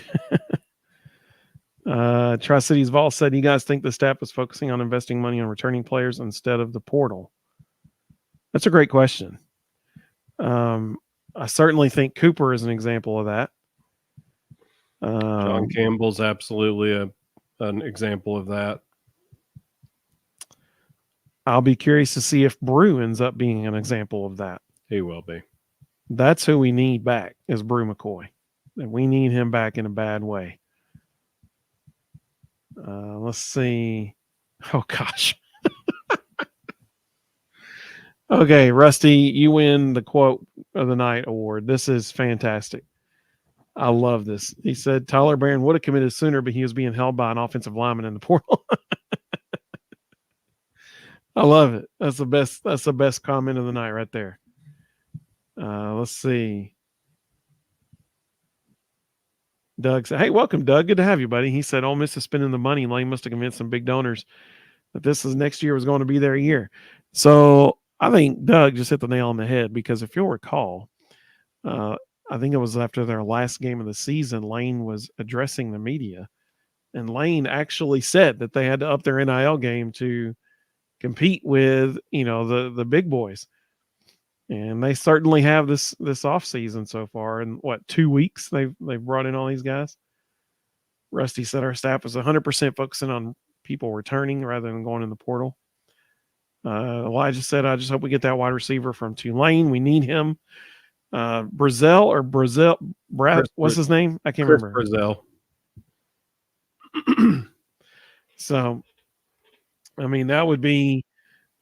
Tri-Cities Vol said, "You guys think the staff is focusing on investing money on returning players instead of the portal?" That's a great question. I certainly think Cooper is an example of that. John Campbell's absolutely an example of that. I'll be curious to see if Brew ends up being an example of that. He will be. That's who we need back is Brew McCoy. And we need him back in a bad way. Let's see. Oh, gosh. Okay, Rusty, you win the quote of the night award. This is fantastic. I love this. He said Tyler Barron would have committed sooner, but he was being held by an offensive lineman in the portal. I love it. That's the best comment of the night right there. Let's see. Doug said, "Hey, welcome, Doug. Good to have you, buddy." He said, "Ole Miss is spending the money. Lane must have convinced some big donors that this is next year was going to be their year." So I think Doug just hit the nail on the head because if you'll recall, I think it was after their last game of the season, Lane was addressing the media, and Lane actually said that they had to up their NIL game to compete with, the big boys. And they certainly have this off season so far. In 2 weeks they've brought in all these guys. Rusty said our staff is 100% focusing on people returning rather than going in the portal. Elijah said, "I just hope we get that wide receiver from Tulane. We need him." Brazil, Brad, what's his name? I can't remember. Brazil. So, I mean, that would be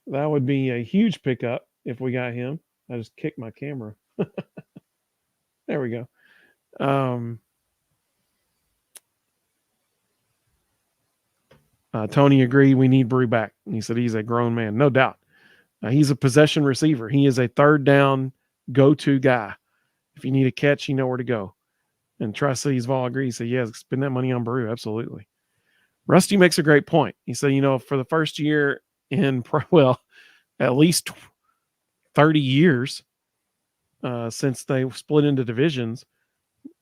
a huge pickup if we got him. I just kicked my camera. There we go. Tony agreed. We need Brew back. He said he's a grown man, no doubt. He's a possession receiver. He is a third down go-to guy. If you need a catch, you know where to go. And Tri-Cities Vol agrees. He said, "Yeah, spend that money on Brew." Absolutely. Rusty makes a great point. He said, for the first year in at least 30 years since they split into divisions,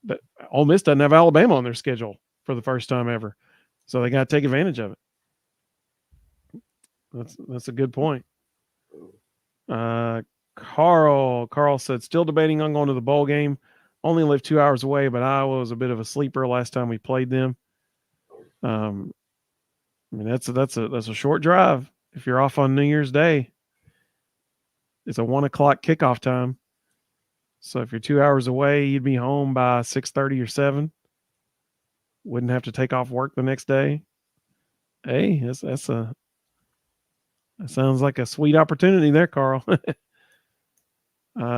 but Ole Miss doesn't have Alabama on their schedule for the first time ever. So they got to take advantage of it. That's a good point. Carl said, "Still debating on going to the bowl game. Only live 2 hours away, but Iowa was a bit of a sleeper last time we played them." I mean, that's a short drive. If you're off on New Year's Day, it's a 1:00 kickoff time. So if you're 2 hours away, you'd be home by 6:30 or 7. Wouldn't have to take off work the next day. Hey, that's Sounds like a sweet opportunity there, Carl.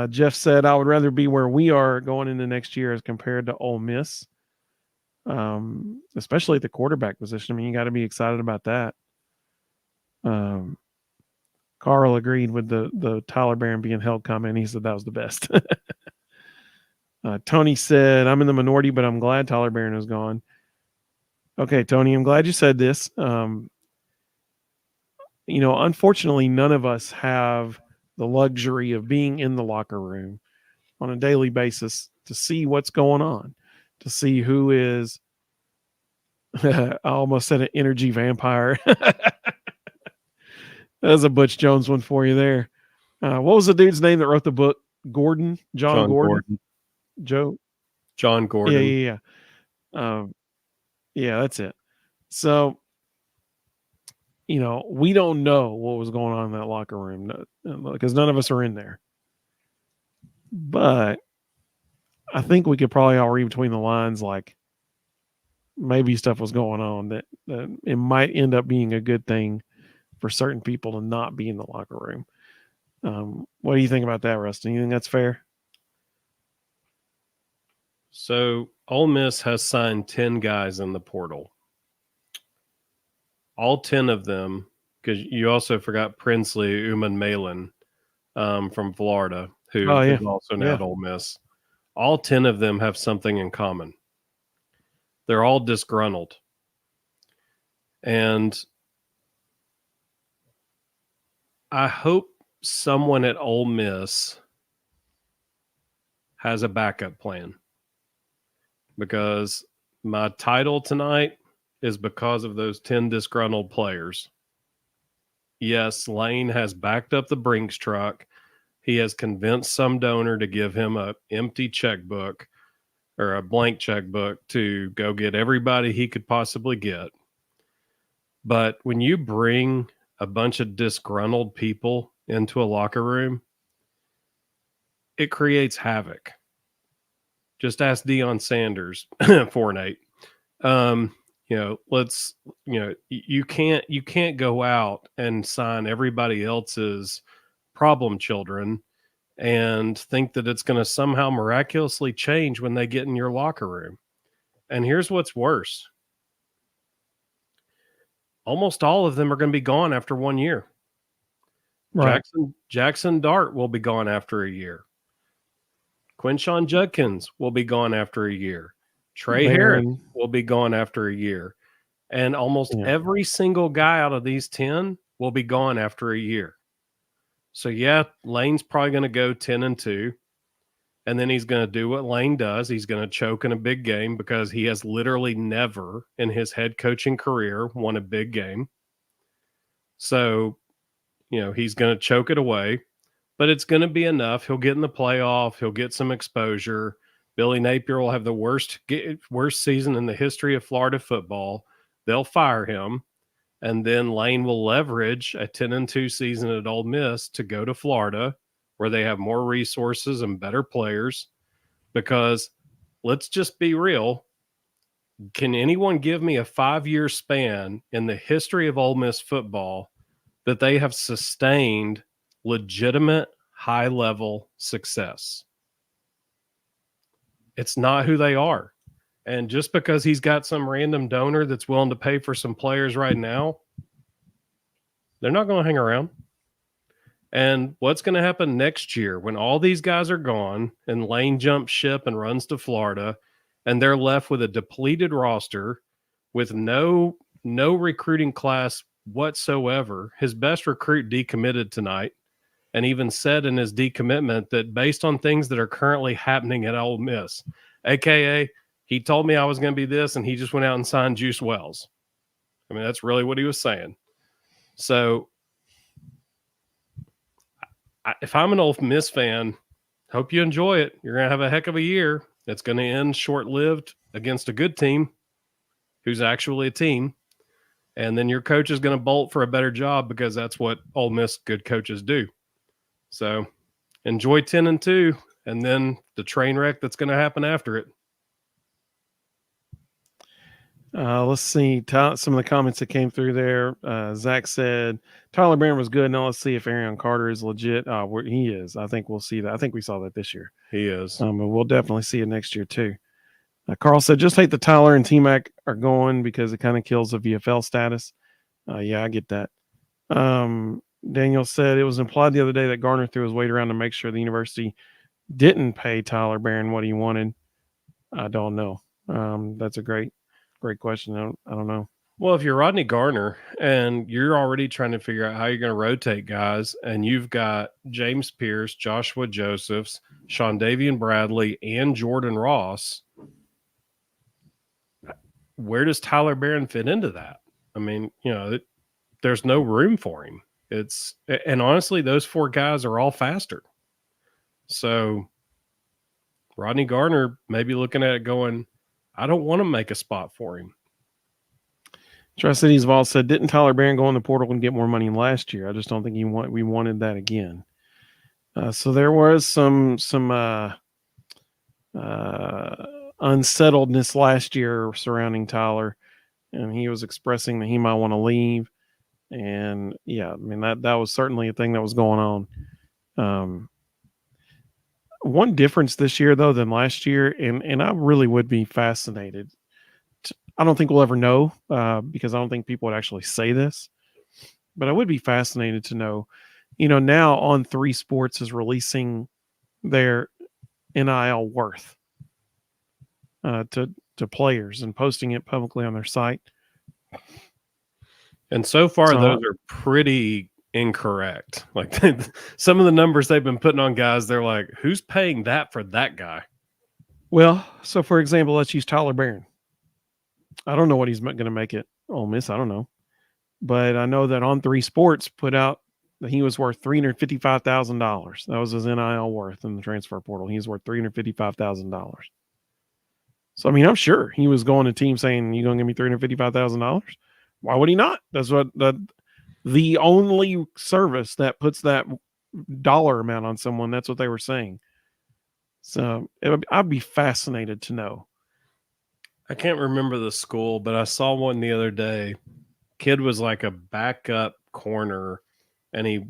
Jeff said, I would rather be where we are going into next year as compared to Ole Miss, especially at the quarterback position. I mean, you got to be excited about that. Carl agreed with the Tyler Barron being held comment. He said that was the best. Tony said, I'm in the minority, but I'm glad Tyler Barron is gone. Okay, Tony, I'm glad you said this. Unfortunately, none of us have the luxury of being in the locker room on a daily basis to see what's going on, to see who is, I almost said an energy vampire. That's a Butch Jones one for you there. What was the dude's name that wrote the book? Gordon? John Gordon? Joe? John Gordon. Yeah. Yeah, that's it. So, we don't know what was going on in that locker room because none of us are in there. But I think we could probably all read between the lines, like maybe stuff was going on that it might end up being a good thing for certain people to not be in the locker room. What do you think about that, Rustin? You think that's fair? So Ole Miss has signed 10 guys in the portal. All 10 of them, because you also forgot Princely Umanmielen from Florida, who is also now at Ole Miss. All 10 of them have something in common. They're all disgruntled. And I hope someone at Ole Miss has a backup plan, because my title tonight is because of those 10 disgruntled players. Yes, Lane has backed up the Brinks truck. He has convinced some donor to give him an empty checkbook or a blank checkbook to go get everybody he could possibly get. But when you bring a bunch of disgruntled people into a locker room, it creates havoc. Just ask Deion Sanders, 4-8. You can't go out and sign everybody else's problem children and think that it's going to somehow miraculously change when they get in your locker room. And here's what's worse. Almost all of them are going to be gone after 1 year. Right. Jackson Dart will be gone after a year. Quinshon Judkins will be gone after a year. Trey Harris will be gone after a year. And almost every single guy out of these 10 will be gone after a year. So, Lane's probably going to go 10-2. And then he's going to do what Lane does. He's going to choke in a big game, because he has literally never in his head coaching career won a big game. So, he's going to choke it away, but it's going to be enough. He'll get in the playoff. He'll get some exposure. Billy Napier will have the worst season in the history of Florida football. They'll fire him. And then Lane will leverage a 10-2 season at Ole Miss to go to Florida, where they have more resources and better players. Because let's just be real. Can anyone give me a 5-year span in the history of Ole Miss football that they have sustained legitimate high-level success? It's not who they are. And just because he's got some random donor that's willing to pay for some players right now, they're not going to hang around. And what's going to happen next year when all these guys are gone and Lane jumps ship and runs to Florida, and they're left with a depleted roster with no recruiting class whatsoever? His best recruit decommitted tonight, and even said in his decommitment that based on things that are currently happening at Ole Miss, aka he told me I was going to be this, and he just went out and signed Juice Wells. I mean, that's really what he was saying. So if I'm an Ole Miss fan, hope you enjoy it. You're going to have a heck of a year. It's going to end short-lived against a good team who's actually a team. And then your coach is going to bolt for a better job, because that's what Ole Miss good coaches do. So enjoy 10-2, and then the train wreck that's going to happen after it. Let's see some of the comments that came through there. Zach said Tyler Barron was good. Now let's see if Arion Carter is legit. He is. I think we'll see that. I think we saw that this year. He is. And we'll definitely see it next year too. Carl said just hate that Tyler and T-Mac are going because it kind of kills the VFL status. Yeah, I get that. Daniel said it was implied the other day that Garner threw his weight around to make sure the university didn't pay Tyler Barron what he wanted. I don't know. That's a great question. I don't know. Well, if you're Rodney Garner and you're already trying to figure out how you're going to rotate guys, and you've got James Pierce, Joshua Josephs, Sean Davian Bradley, and Jordan Ross, where does Tyler Barron fit into that? I mean, there's no room for him. And honestly, those four guys are all faster. So Rodney Garner may be looking at it going, I don't want to make a spot for him. Tri-Cities Vol said, didn't Tyler Barron go in the portal and get more money last year? I just don't think we wanted that again. So there was some unsettledness last year surrounding Tyler, and he was expressing that he might want to leave. And yeah, I mean that was certainly a thing that was going on. One difference this year though than last year, and I really would be fascinated. I don't think we'll ever know because I don't think people would actually say this, but I would be fascinated to know. Now On3 Sports is releasing their NIL worth to players and posting it publicly on their site. And so far, those are pretty incorrect. Like some of the numbers they've been putting on guys, they're like, who's paying that for that guy? Well, so for example, let's use Tyler Barron. I don't know what he's going to make at Ole Miss. I don't know. But I know that On3 Sports put out that he was worth $355,000. That was his NIL worth in the transfer portal. He's worth $355,000. So, I mean, I'm sure he was going to team saying, you going to give me $355,000? Why would he not? That's what the only service that puts that dollar amount on someone. That's what they were saying. So I'd be fascinated to know. I can't remember the school, but I saw one the other day. Kid was like a backup corner, and he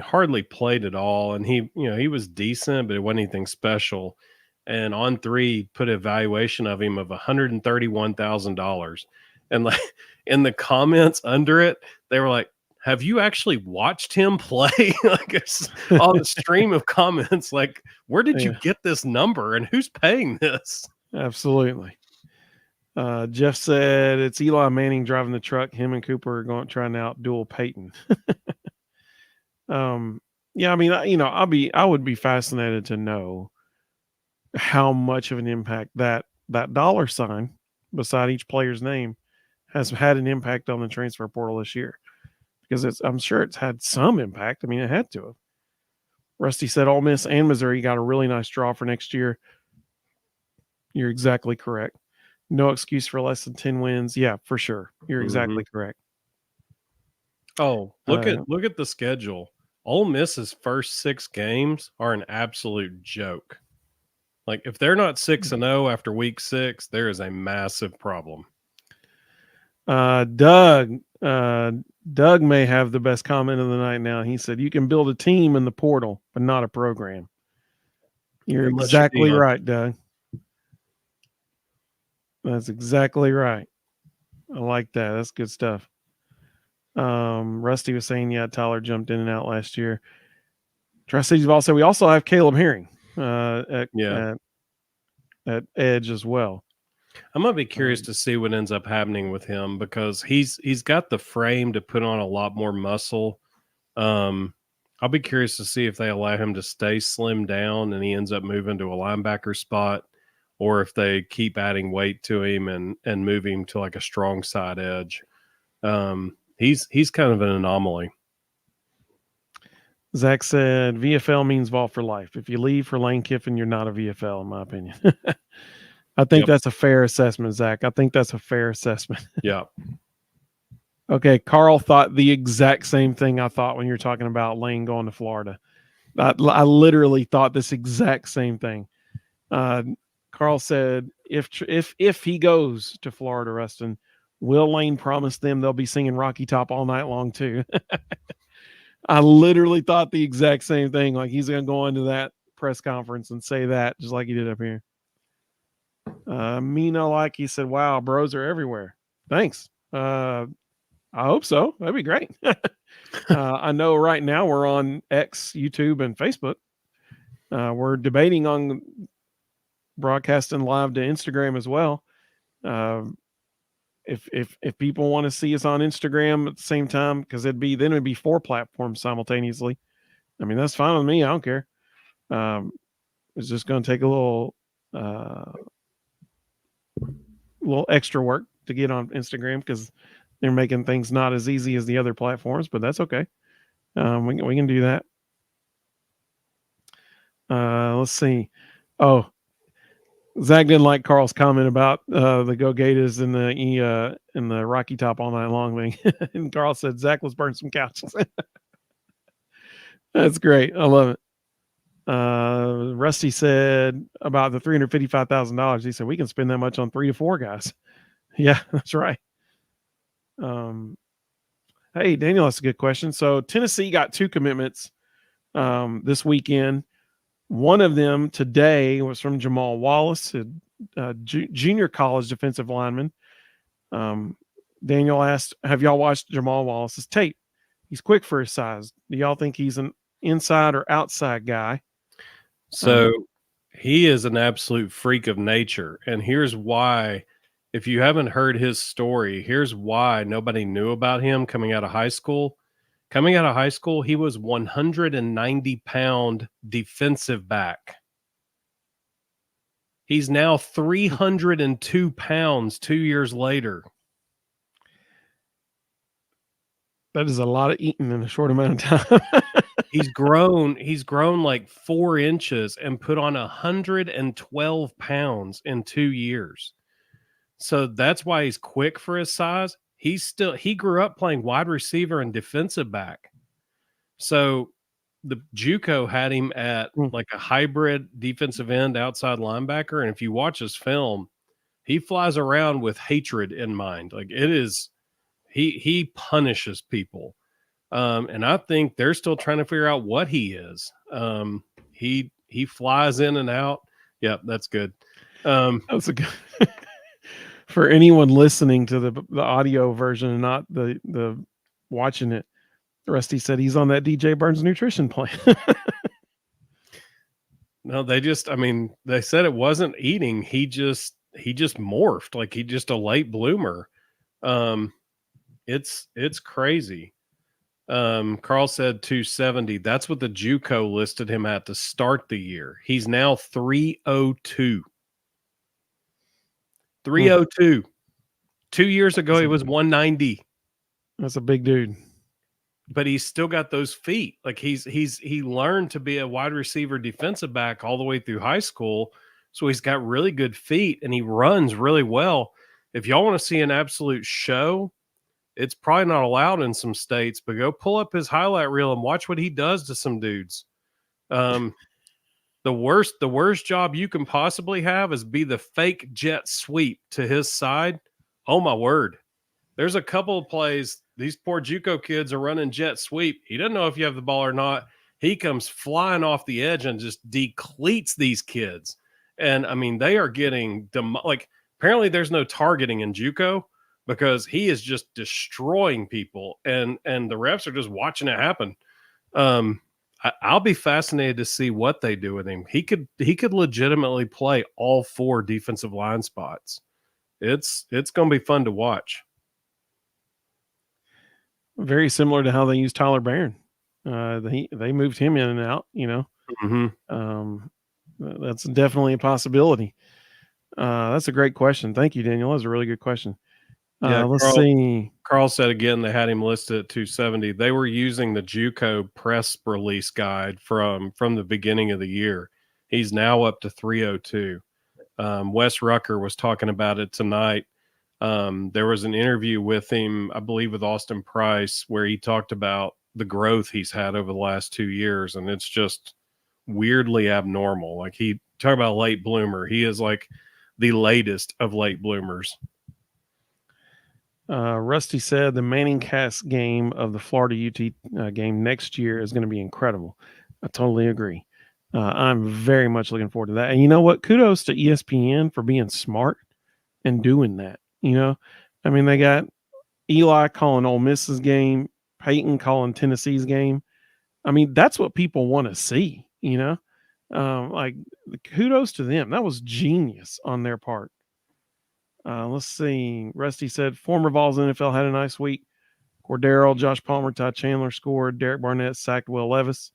hardly played at all. And he was decent, but it wasn't anything special. And On3 put an evaluation of him of $131,000. And like in the comments under it, they were like, have you actually watched him play? Like it's all the stream of comments, like, where did you get this number and who's paying this? Absolutely. Jeff said it's Eli Manning driving the truck. Him and Cooper are trying to outduel Peyton. Yeah, I mean, I would be fascinated to know how much of an impact that dollar sign beside each player's name has had an impact on the transfer portal this year, because I'm sure it's had some impact. I mean, it had to have. Rusty said Ole Miss and Missouri got a really nice draw for next year. You're exactly correct. No excuse for less than 10 wins. Yeah, for sure. You're exactly correct. Oh, look at the schedule. Ole Miss's first 6 games are an absolute joke. Like if they're not 6-0 after week 6, there is a massive problem. Doug may have the best comment of the night now. He said, you can build a team in the portal, but not a program. You're exactly right, Doug. That's exactly right. I like that. That's good stuff. Rusty was saying, yeah, Tyler jumped in and out last year. Tri-Cities also, we also have Caleb Herring at edge as well. I'm gonna be curious to see what ends up happening with him, because he's got the frame to put on a lot more muscle. I'll be curious to see if they allow him to stay slim down and he ends up moving to a linebacker spot, or if they keep adding weight to him and move him to like a strong side edge. He's kind of an anomaly. Zach said VFL means Vol for life. If you leave for Lane Kiffin, you're not a VFL, in my opinion. I think that's a fair assessment, Zach. I think that's a fair assessment. Yeah. Okay, Carl thought the exact same thing I thought when you're talking about Lane going to Florida. I literally thought this exact same thing. Carl said, if he goes to Florida, Rustin, Will Lane promised them they'll be singing Rocky Top all night long too. I literally thought the exact same thing. Like he's going to go into that press conference and say that just like he did up here. Mino like he said, "Wow, bros are everywhere." Thanks. I hope so. That'd be great. I know right now we're on X, YouTube, and Facebook. We're debating on broadcasting live to Instagram as well. If people want to see us on Instagram at the same time, because it'd be 4 platforms simultaneously. I mean, that's fine with me. I don't care. It's just going to take a little extra work to get on Instagram because they're making things not as easy as the other platforms, but that's okay. We can do that. Let's see. Oh, Zach didn't like Carl's comment about the Go Gators and the Rocky Top all night long thing. And Carl said, "Zach, let's burn some couches." That's great. I love it. Rusty said about the $355,000. He said we can spend that much on 3 to 4 guys. Yeah, that's right. Hey, Daniel, that's a good question. So Tennessee got 2 commitments this weekend. One of them today was from Jamal Wallace, a junior college defensive lineman. Daniel asked, "Have y'all watched Jamal Wallace's tape? He's quick for his size. Do y'all think he's an inside or outside guy?" So he is an absolute freak of nature. And here's why. If you haven't heard his story, here's why nobody knew about him coming out of high school. Coming out of high school, he was 190-pound defensive back. He's now 302 pounds 2 years later. That is a lot of eating in a short amount of time. He's grown like 4 inches and put on 112 pounds in 2 years. So that's why he's quick for his size. He grew up playing wide receiver and defensive back. So the JUCO had him at like a hybrid defensive end outside linebacker. And if you watch his film, he flies around with hatred in mind. Like it is, he punishes people. And I think they're still trying to figure out what he is. He flies in and out. Yep, that's good. That's a good for anyone listening to the audio version and not the watching it. Rusty said he's on that DJ Burns nutrition plan. No, they said it wasn't eating. He just morphed. Like he just a late bloomer. It's crazy. Carl said 270. That's what the JUCO listed him at to start the year. He's now 302. 302. 2 years ago, he was 190. That's a big dude. But he's still got those feet. Like he learned to be a wide receiver defensive back all the way through high school. So he's got really good feet and he runs really well. If y'all want to see an absolute show, it's probably not allowed in some states, but go pull up his highlight reel and watch what he does to some dudes. The worst job you can possibly have is be the fake jet sweep to his side. Oh my word. There's a couple of plays. These poor JUCO kids are running jet sweep. He doesn't know if you have the ball or not. He comes flying off the edge and just decleats these kids. And I mean, they are getting apparently there's no targeting in JUCO because he is just destroying people and the refs are just watching it happen. I'll be fascinated to see what they do with him. He could legitimately play all 4 defensive line spots. It's going to be fun to watch. Very similar to how they use Tyler Barron. They moved him in and out, you know. Mm-hmm. That's definitely a possibility. That's a great question. Thank you, Daniel. That was a really good question. Let's see. Carl said again they had him listed at 270. They were using the JUCO press release guide from the beginning of the year. He's now up to 302. Wes Rucker was talking about it tonight. There was an interview with him, I believe, with Austin Price, where he talked about the growth he's had over the last 2 years, and it's just weirdly abnormal. Like he talk about a late bloomer. He is like the latest of late bloomers. Rusty said the Manning Cast game of the Florida UT game next year is going to be incredible. I totally agree. I'm very much looking forward to that. And you know what? Kudos to ESPN for being smart and doing that. I mean, they got Eli calling Ole Miss's game, Peyton calling Tennessee's game. I mean, that's what people want to see, like kudos to them. That was genius on their part. Let's see. Rusty said former Vols NFL had a nice week. Cordero, Josh Palmer, Ty Chandler scored. Derek Barnett sacked Will Levis.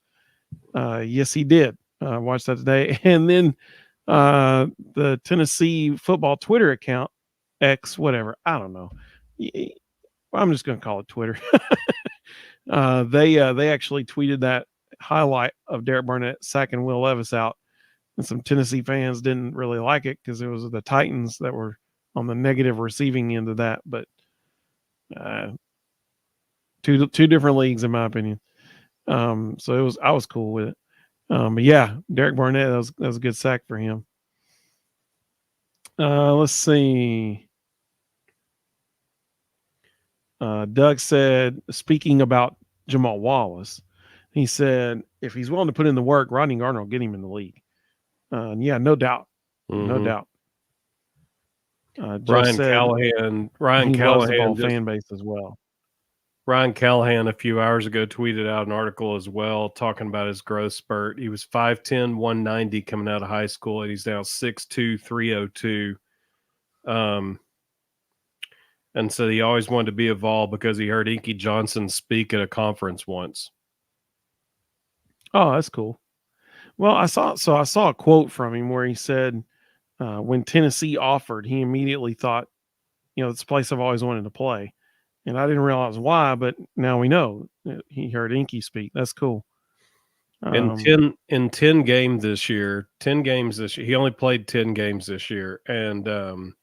Yes, he did. Watched that today. And then the Tennessee football Twitter account, X, whatever. I don't know. I'm just going to call it Twitter. They actually tweeted that highlight of Derek Barnett sacking Will Levis out. And some Tennessee fans didn't really like it because it was the Titans that were on the negative receiving end of that. But two different leagues, in my opinion. So I was cool with it. But yeah, Derek Barnett, that was a good sack for him. Let's see. Doug said, speaking about Jamal Wallace, he said, if he's willing to put in the work, Rodney Gardner will get him in the league. Yeah, no doubt. No doubt. Ryan Callahan loves the Vol fan base as well. Ryan Callahan a few hours ago tweeted out an article as well talking about his growth spurt. He was 5'10", 190 coming out of high school, and he's now 6'2", 302. And so he always wanted to be a Vol because he heard Inky Johnson speak at a conference once. Oh, that's cool. Well, I saw a quote from him where he said, when Tennessee offered, he immediately thought, it's a place I've always wanted to play. And I didn't realize why, but now we know. He heard Inky speak. That's cool. In 10 games this year, he only played 10 games this year, and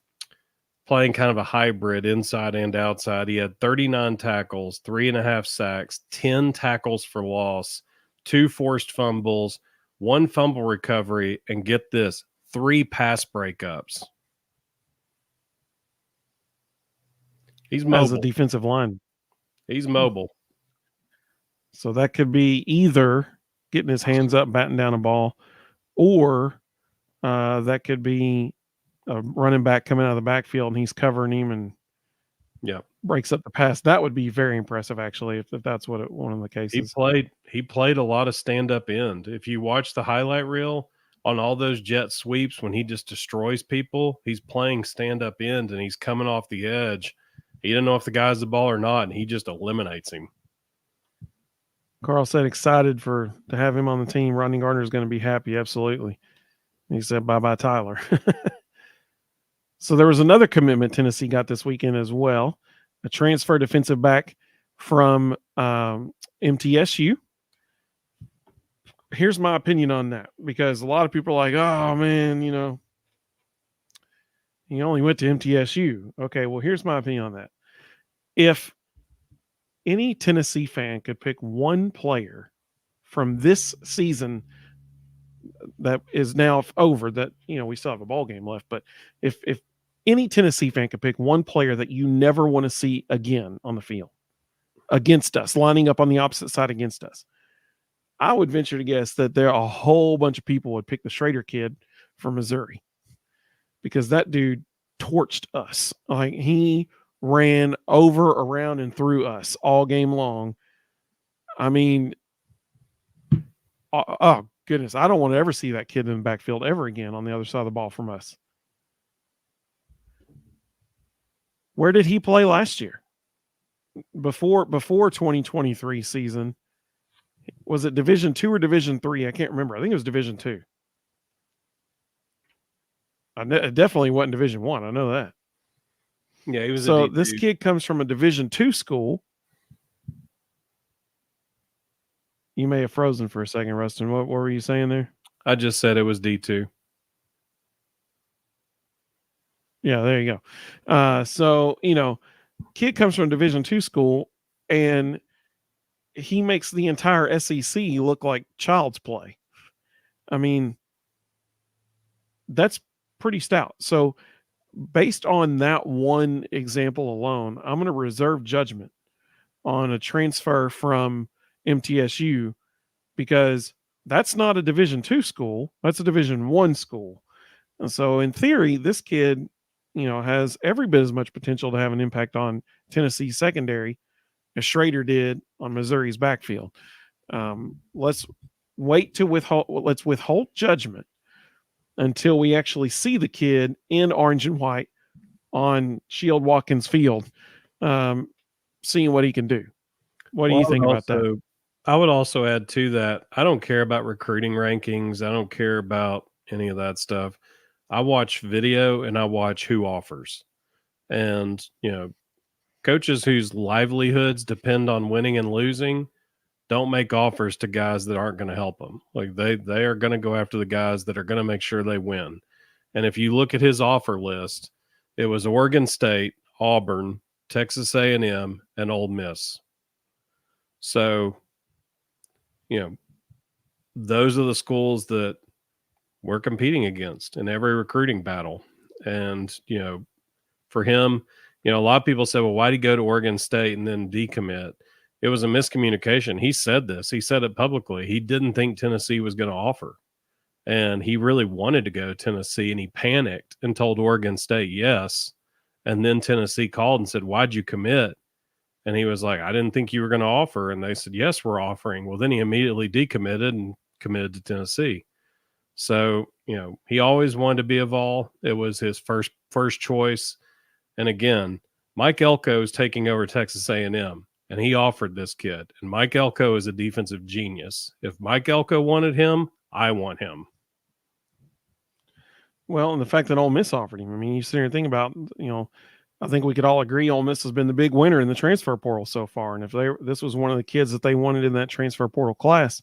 playing kind of a hybrid inside and outside. He had 39 tackles, 3.5 sacks, 10 tackles for loss, 2 forced fumbles, 1 fumble recovery, and get this, 3 pass breakups. He's mobile. As a defensive line. He's mobile. So that could be either getting his hands up, batting down a ball, or that could be a running back coming out of the backfield and he's covering him and breaks up the pass. That would be very impressive, actually, if that's one of the cases. He played a lot of stand-up end. If you watch the highlight reel on all those jet sweeps when he just destroys people, he's playing stand-up end and he's coming off the edge. He didn't know if the guy has the ball or not, and he just eliminates him. Carl said excited to have him on the team. Rodney Gardner is going to be happy. Absolutely. He said, bye-bye, Tyler. So there was another commitment Tennessee got this weekend as well. A transfer defensive back from MTSU. Here's my opinion on that, because a lot of people are like, oh, man, he only went to MTSU. Okay, well, here's my opinion on that. If any Tennessee fan could pick one player from this season that is now over, that, we still have a ball game left, but if any Tennessee fan could pick one player that you never want to see again on the field against us, lining up on the opposite side against us, I would venture to guess that there are a whole bunch of people would pick the Schrader kid from Missouri, because that dude torched us. Like, he ran over, around, and through us all game long. I mean, oh goodness, I don't want to ever see that kid in the backfield ever again on the other side of the ball from us. Where did he play last year? Before 2023 season, was it Division 2 or Division 3? I can't remember. I think it was Division 2. It definitely wasn't Division 1. I know that. Yeah, he was. So this kid comes from a Division 2 school. You may have frozen for a second, Rustin. What were you saying there? I just said it was D2. Yeah, there you go. So, kid comes from a Division 2 school, and he makes the entire SEC look like child's play. I mean, that's pretty stout. So based on that one example alone, I'm going to reserve judgment on a transfer from MTSU because that's not a Division II school. That's a Division I school. And so in theory, this kid, has every bit as much potential to have an impact on Tennessee's secondary as Schrader did on Missouri's backfield. Let's wait to withhold judgment until we actually see the kid in orange and white on Shield Watkins Field, seeing what he can do. What do you think about that? I would also add to that, I don't care about recruiting rankings. I don't care about any of that stuff. I watch video and I watch who offers. And, coaches whose livelihoods depend on winning and losing don't make offers to guys that aren't going to help them. Like they are going to go after the guys that are going to make sure they win. And if you look at his offer list, it was Oregon State, Auburn, Texas A&M, and Ole Miss. So, those are the schools that we're competing against in every recruiting battle. And, for him, a lot of people say, well, why'd he go to Oregon State and then decommit? It was a miscommunication. He said this. He said it publicly. He didn't think Tennessee was going to offer. And he really wanted to go to Tennessee, and he panicked and told Oregon State yes. And then Tennessee called and said, why'd you commit? And he was like, I didn't think you were going to offer. And they said, yes, we're offering. Well, then he immediately decommitted and committed to Tennessee. So, he always wanted to be a Vol. It was his first choice. And again, Mike Elko is taking over Texas A&M, and he offered this kid. And Mike Elko is a defensive genius. If Mike Elko wanted him, I want him. Well, and the fact that Ole Miss offered him. I mean, you sit here and think about, I think we could all agree Ole Miss has been the big winner in the transfer portal so far. And if this was one of the kids that they wanted in that transfer portal class,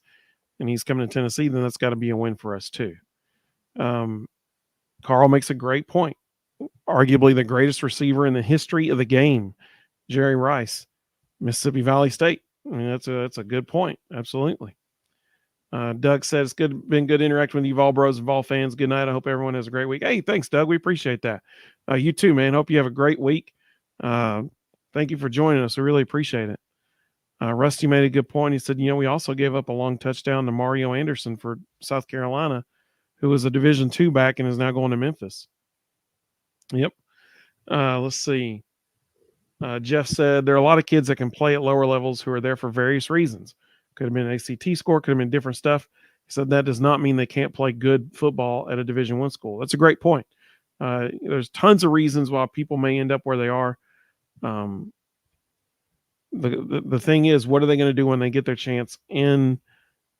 and he's coming to Tennessee, then that's got to be a win for us too. Carl makes a great point. Arguably the greatest receiver in the history of the game, Jerry Rice, Mississippi Valley State. I mean, that's a good point. Absolutely. Doug says it's been good interacting with you, Vol Bros and Vol fans. Good night. I hope everyone has a great week. Hey, thanks, Doug. We appreciate that. You too, man. Hope you have a great week. Thank you for joining us. We really appreciate it. Rusty made a good point. He said, we also gave up a long touchdown to Mario Anderson for South Carolina, who was a Division II back and is now going to Memphis. Yep. Let's see. Jeff said there are a lot of kids that can play at lower levels who are there for various reasons. Could have been an ACT score, could have been different stuff. He said that does not mean they can't play good football at a Division I school. That's a great point. There's tons of reasons why people may end up where they are. The thing is, what are they going to do when they get their chance in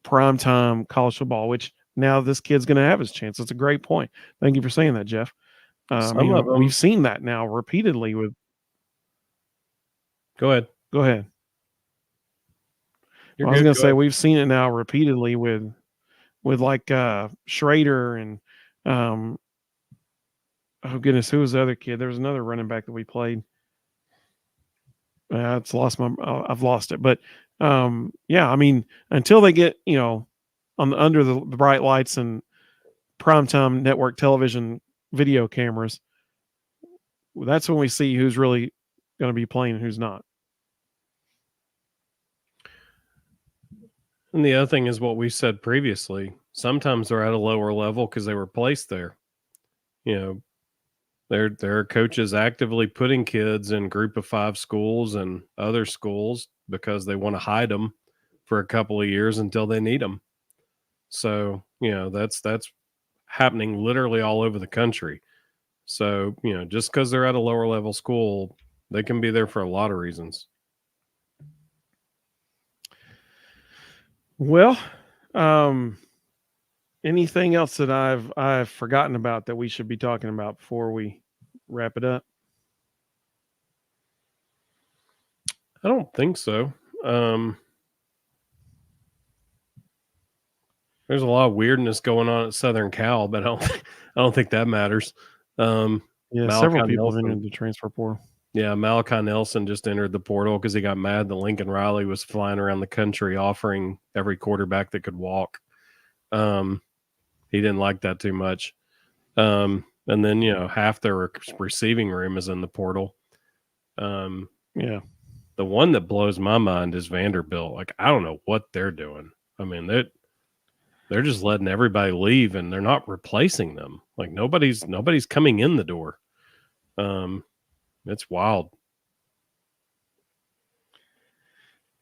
primetime college football, which now this kid's going to have his chance. That's a great point. Thank you for saying that, Jeff. We've seen that now repeatedly with. Go ahead. I was going to say we've seen it now repeatedly with like Schrader and oh goodness, who was the other kid? There was another running back that we played. I've lost it, but yeah, I mean, until they get under the bright lights and primetime network television video cameras, that's when we see who's really going to be playing and who's not. And the other thing is what we said previously. Sometimes they're at a lower level because they were placed there. There are coaches actively putting kids in group of 5 schools and other schools because they want to hide them for a couple of years until they need them. So, that's happening literally all over the country. So, just because they're at a lower level school, they can be there for a lot of reasons. Well, anything else that I've forgotten about that we should be talking about before we wrap it up? I don't think so. There's a lot of weirdness going on at Southern Cal, but I don't think that matters. Yeah, several people have entered the transfer portal. Yeah, Malachi Nelson just entered the portal because he got mad that Lincoln Riley was flying around the country offering every quarterback that could walk. He didn't like that too much. and then half their receiving room is in the portal. Yeah. The one that blows my mind is Vanderbilt. Like, I don't know what they're doing. I mean, they're just letting everybody leave, and they're not replacing them. Like, nobody's coming in the door. It's wild.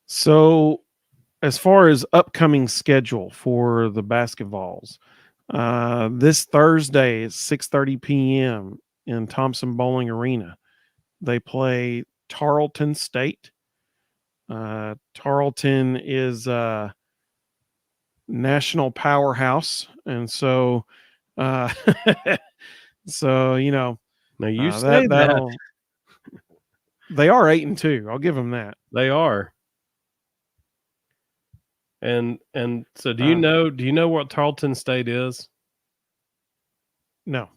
So, as far as upcoming schedule for the basketballs, this Thursday at 6:30 p.m. in Thompson Bowling Arena, they play Tarleton State. Tarleton is a national powerhouse, and so, so Now you say that that'll. They are 8-2. I'll give them that. they are. And so do you know what Tarleton State is? No.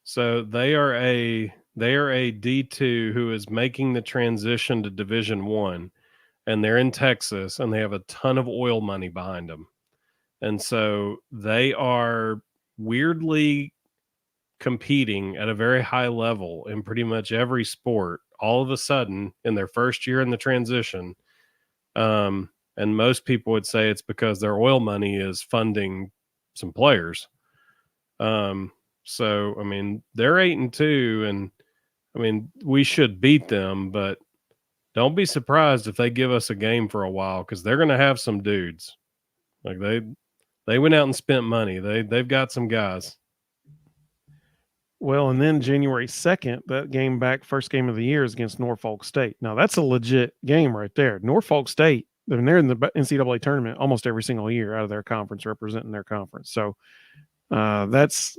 So they are a D2 who is making the transition to Division 1, and they're in Texas, and they have a ton of oil money behind them. And so they are weirdly competing at a very high level in pretty much every sport all of a sudden in their first year in the transition. And most people would say it's because their oil money is funding some players. So, I mean, they're 8-2, and I mean, we should beat them, but don't be surprised if they give us a game for a while, because they're going to have some dudes. Like they went out and spent money. They've got some guys. Well, and then January 2nd, that game back, first game of the year, is against Norfolk State. Now, that's a legit game right there. Norfolk State, they're in the NCAA tournament almost every single year out of their conference, representing their conference. So that's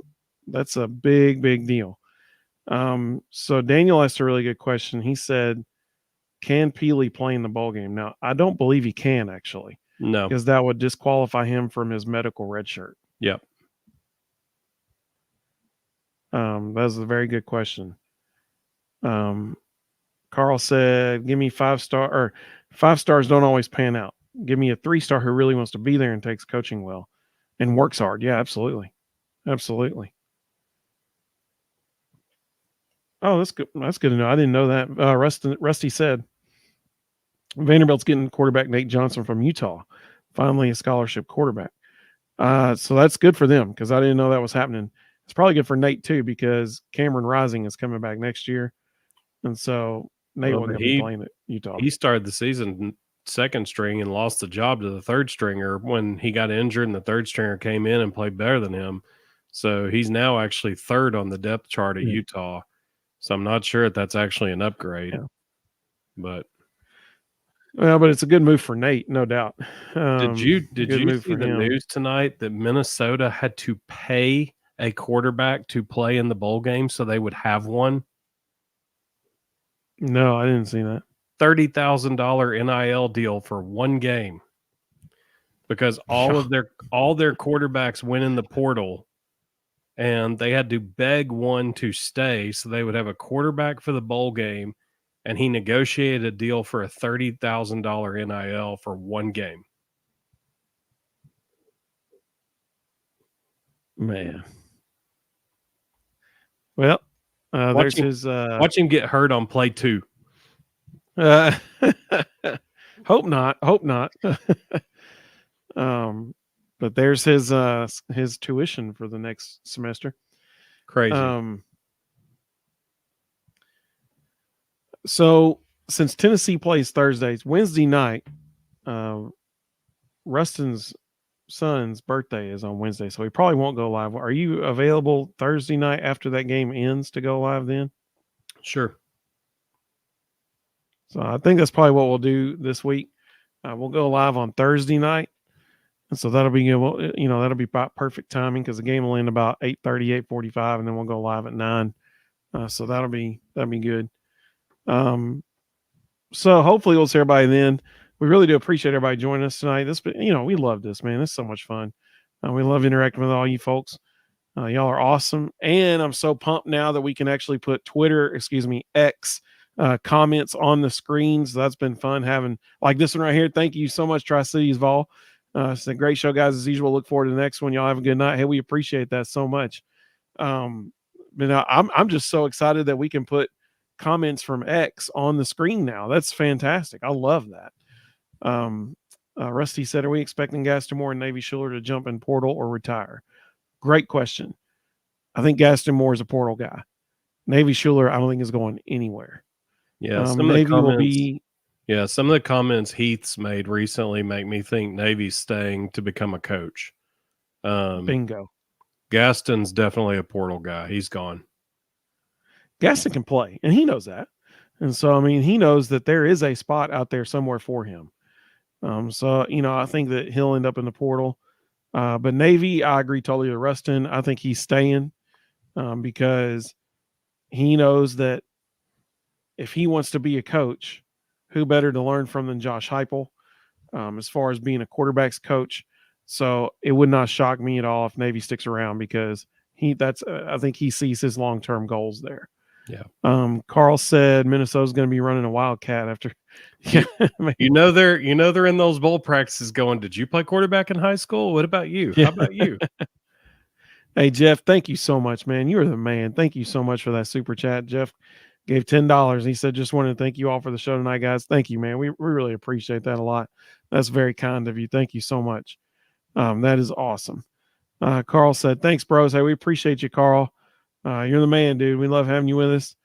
a big, big deal. So Daniel asked a really good question. He said, can Peely play in the bowl game? Now, I don't believe he can, actually. No. Because that would disqualify him from his medical red shirt. Yep. That's a very good question. Carl said, give me 5-star, or 5 stars don't always pan out. Give me a 3-star who really wants to be there and takes coaching well and works hard. Yeah, absolutely. Absolutely. Oh, that's good. That's good to know. I didn't know that. Rusty said Vanderbilt's getting quarterback Nate Johnson from Utah. Finally, a scholarship quarterback. So that's good for them, because I didn't know that was happening. It's probably good for Nate too, because Cameron Rising is coming back next year, and so Nate wasn't going to be playing at Utah. He started the season second string and lost the job to the third stringer when he got injured, and the third stringer came in and played better than him. So he's now actually third on the depth chart at Utah. So I'm not sure if that's actually an upgrade, but it's a good move for Nate, no doubt. Did you see the news tonight that Minnesota had to pay a quarterback to play in the bowl game so they would have one? No, I didn't see that. $30,000 NIL deal for one game, because all their quarterbacks went in the portal, and they had to beg one to stay so they would have a quarterback for the bowl game, and he negotiated a deal for a $30,000 NIL for one game. Man. Well, watch him get hurt on play 2. Hope not. But there's his tuition for the next semester. Crazy. So since Tennessee plays Thursdays, Wednesday night, Rustin's son's birthday is on Wednesday, so he probably won't go live. Are you available Thursday night after that game ends to go live then? Sure. So I think that's probably what we'll do this week. We'll go live on Thursday night, and so that'll be good. That'll be about perfect timing, because the game will end about 8:30, 8:45, and then we'll go live at 9. So that'll be good. So hopefully we'll see everybody then. We really do appreciate everybody joining us tonight. We love this, man. It's so much fun. We love interacting with all you folks. Y'all are awesome. And I'm so pumped now that we can actually put X comments on the screens. That's been fun having like this one right here. Thank you so much, Tri-Cities Vol. It's a great show, guys. As usual, look forward to the next one. Y'all have a good night. Hey, we appreciate that so much. But I'm just so excited that we can put comments from X on the screen now. That's fantastic. I love that. Rusty said, "Are we expecting Gaston Moore and Navy Schuler to jump in portal or retire?" Great question. I think Gaston Moore is a portal guy. Navy Schuler, I don't think is going anywhere. Yeah, Navy will be. Yeah, some of the comments Heath's made recently make me think Navy's staying to become a coach. Bingo. Gaston's definitely a portal guy. He's gone. Gaston can play, and he knows that. And so, I mean, he knows that there is a spot out there somewhere for him. So, I think that he'll end up in the portal. But Navy, I agree totally with Rustin. I think he's staying because he knows that if he wants to be a coach, who better to learn from than Josh Heupel as far as being a quarterback's coach. So it would not shock me at all if Navy sticks around because I think he sees his long-term goals there. Yeah. Carl said Minnesota's going to be running a Wildcat after. Yeah, they're in those bowl practices going, did you play quarterback in high school? What about you? How about you? Hey, Jeff, thank you so much, man. You are the man. Thank you so much for that super chat. Jeff gave $10. He said, just wanted to thank you all for the show tonight, guys. Thank you, man. We really appreciate that a lot. That's very kind of you. Thank you so much. That is awesome. Carl said, thanks, bros. Hey, we appreciate you, Carl. You're the man, dude. We love having you with us.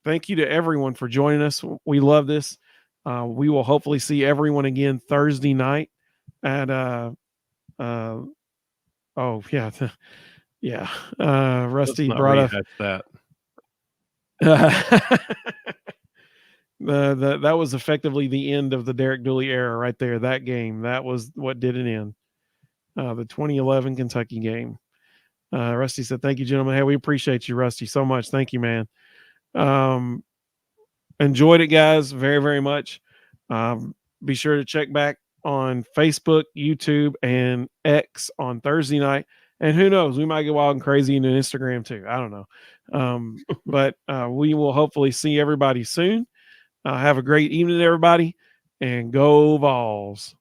Thank you to everyone for joining us. We love this. We will hopefully see everyone again Thursday night at Rusty brought up that. That was effectively the end of the Derek Dooley era right there. That game, that was what did it end. The 2011 Kentucky game. Rusty said, thank you, gentlemen. Hey, we appreciate you, Rusty, so much. Thank you, man. Enjoyed it, guys, very, very much. Be sure to check back on Facebook, YouTube, and X on Thursday night. And who knows, we might get wild and crazy into Instagram too. I don't know. But we will hopefully see everybody soon. Have a great evening, everybody, and go Vols.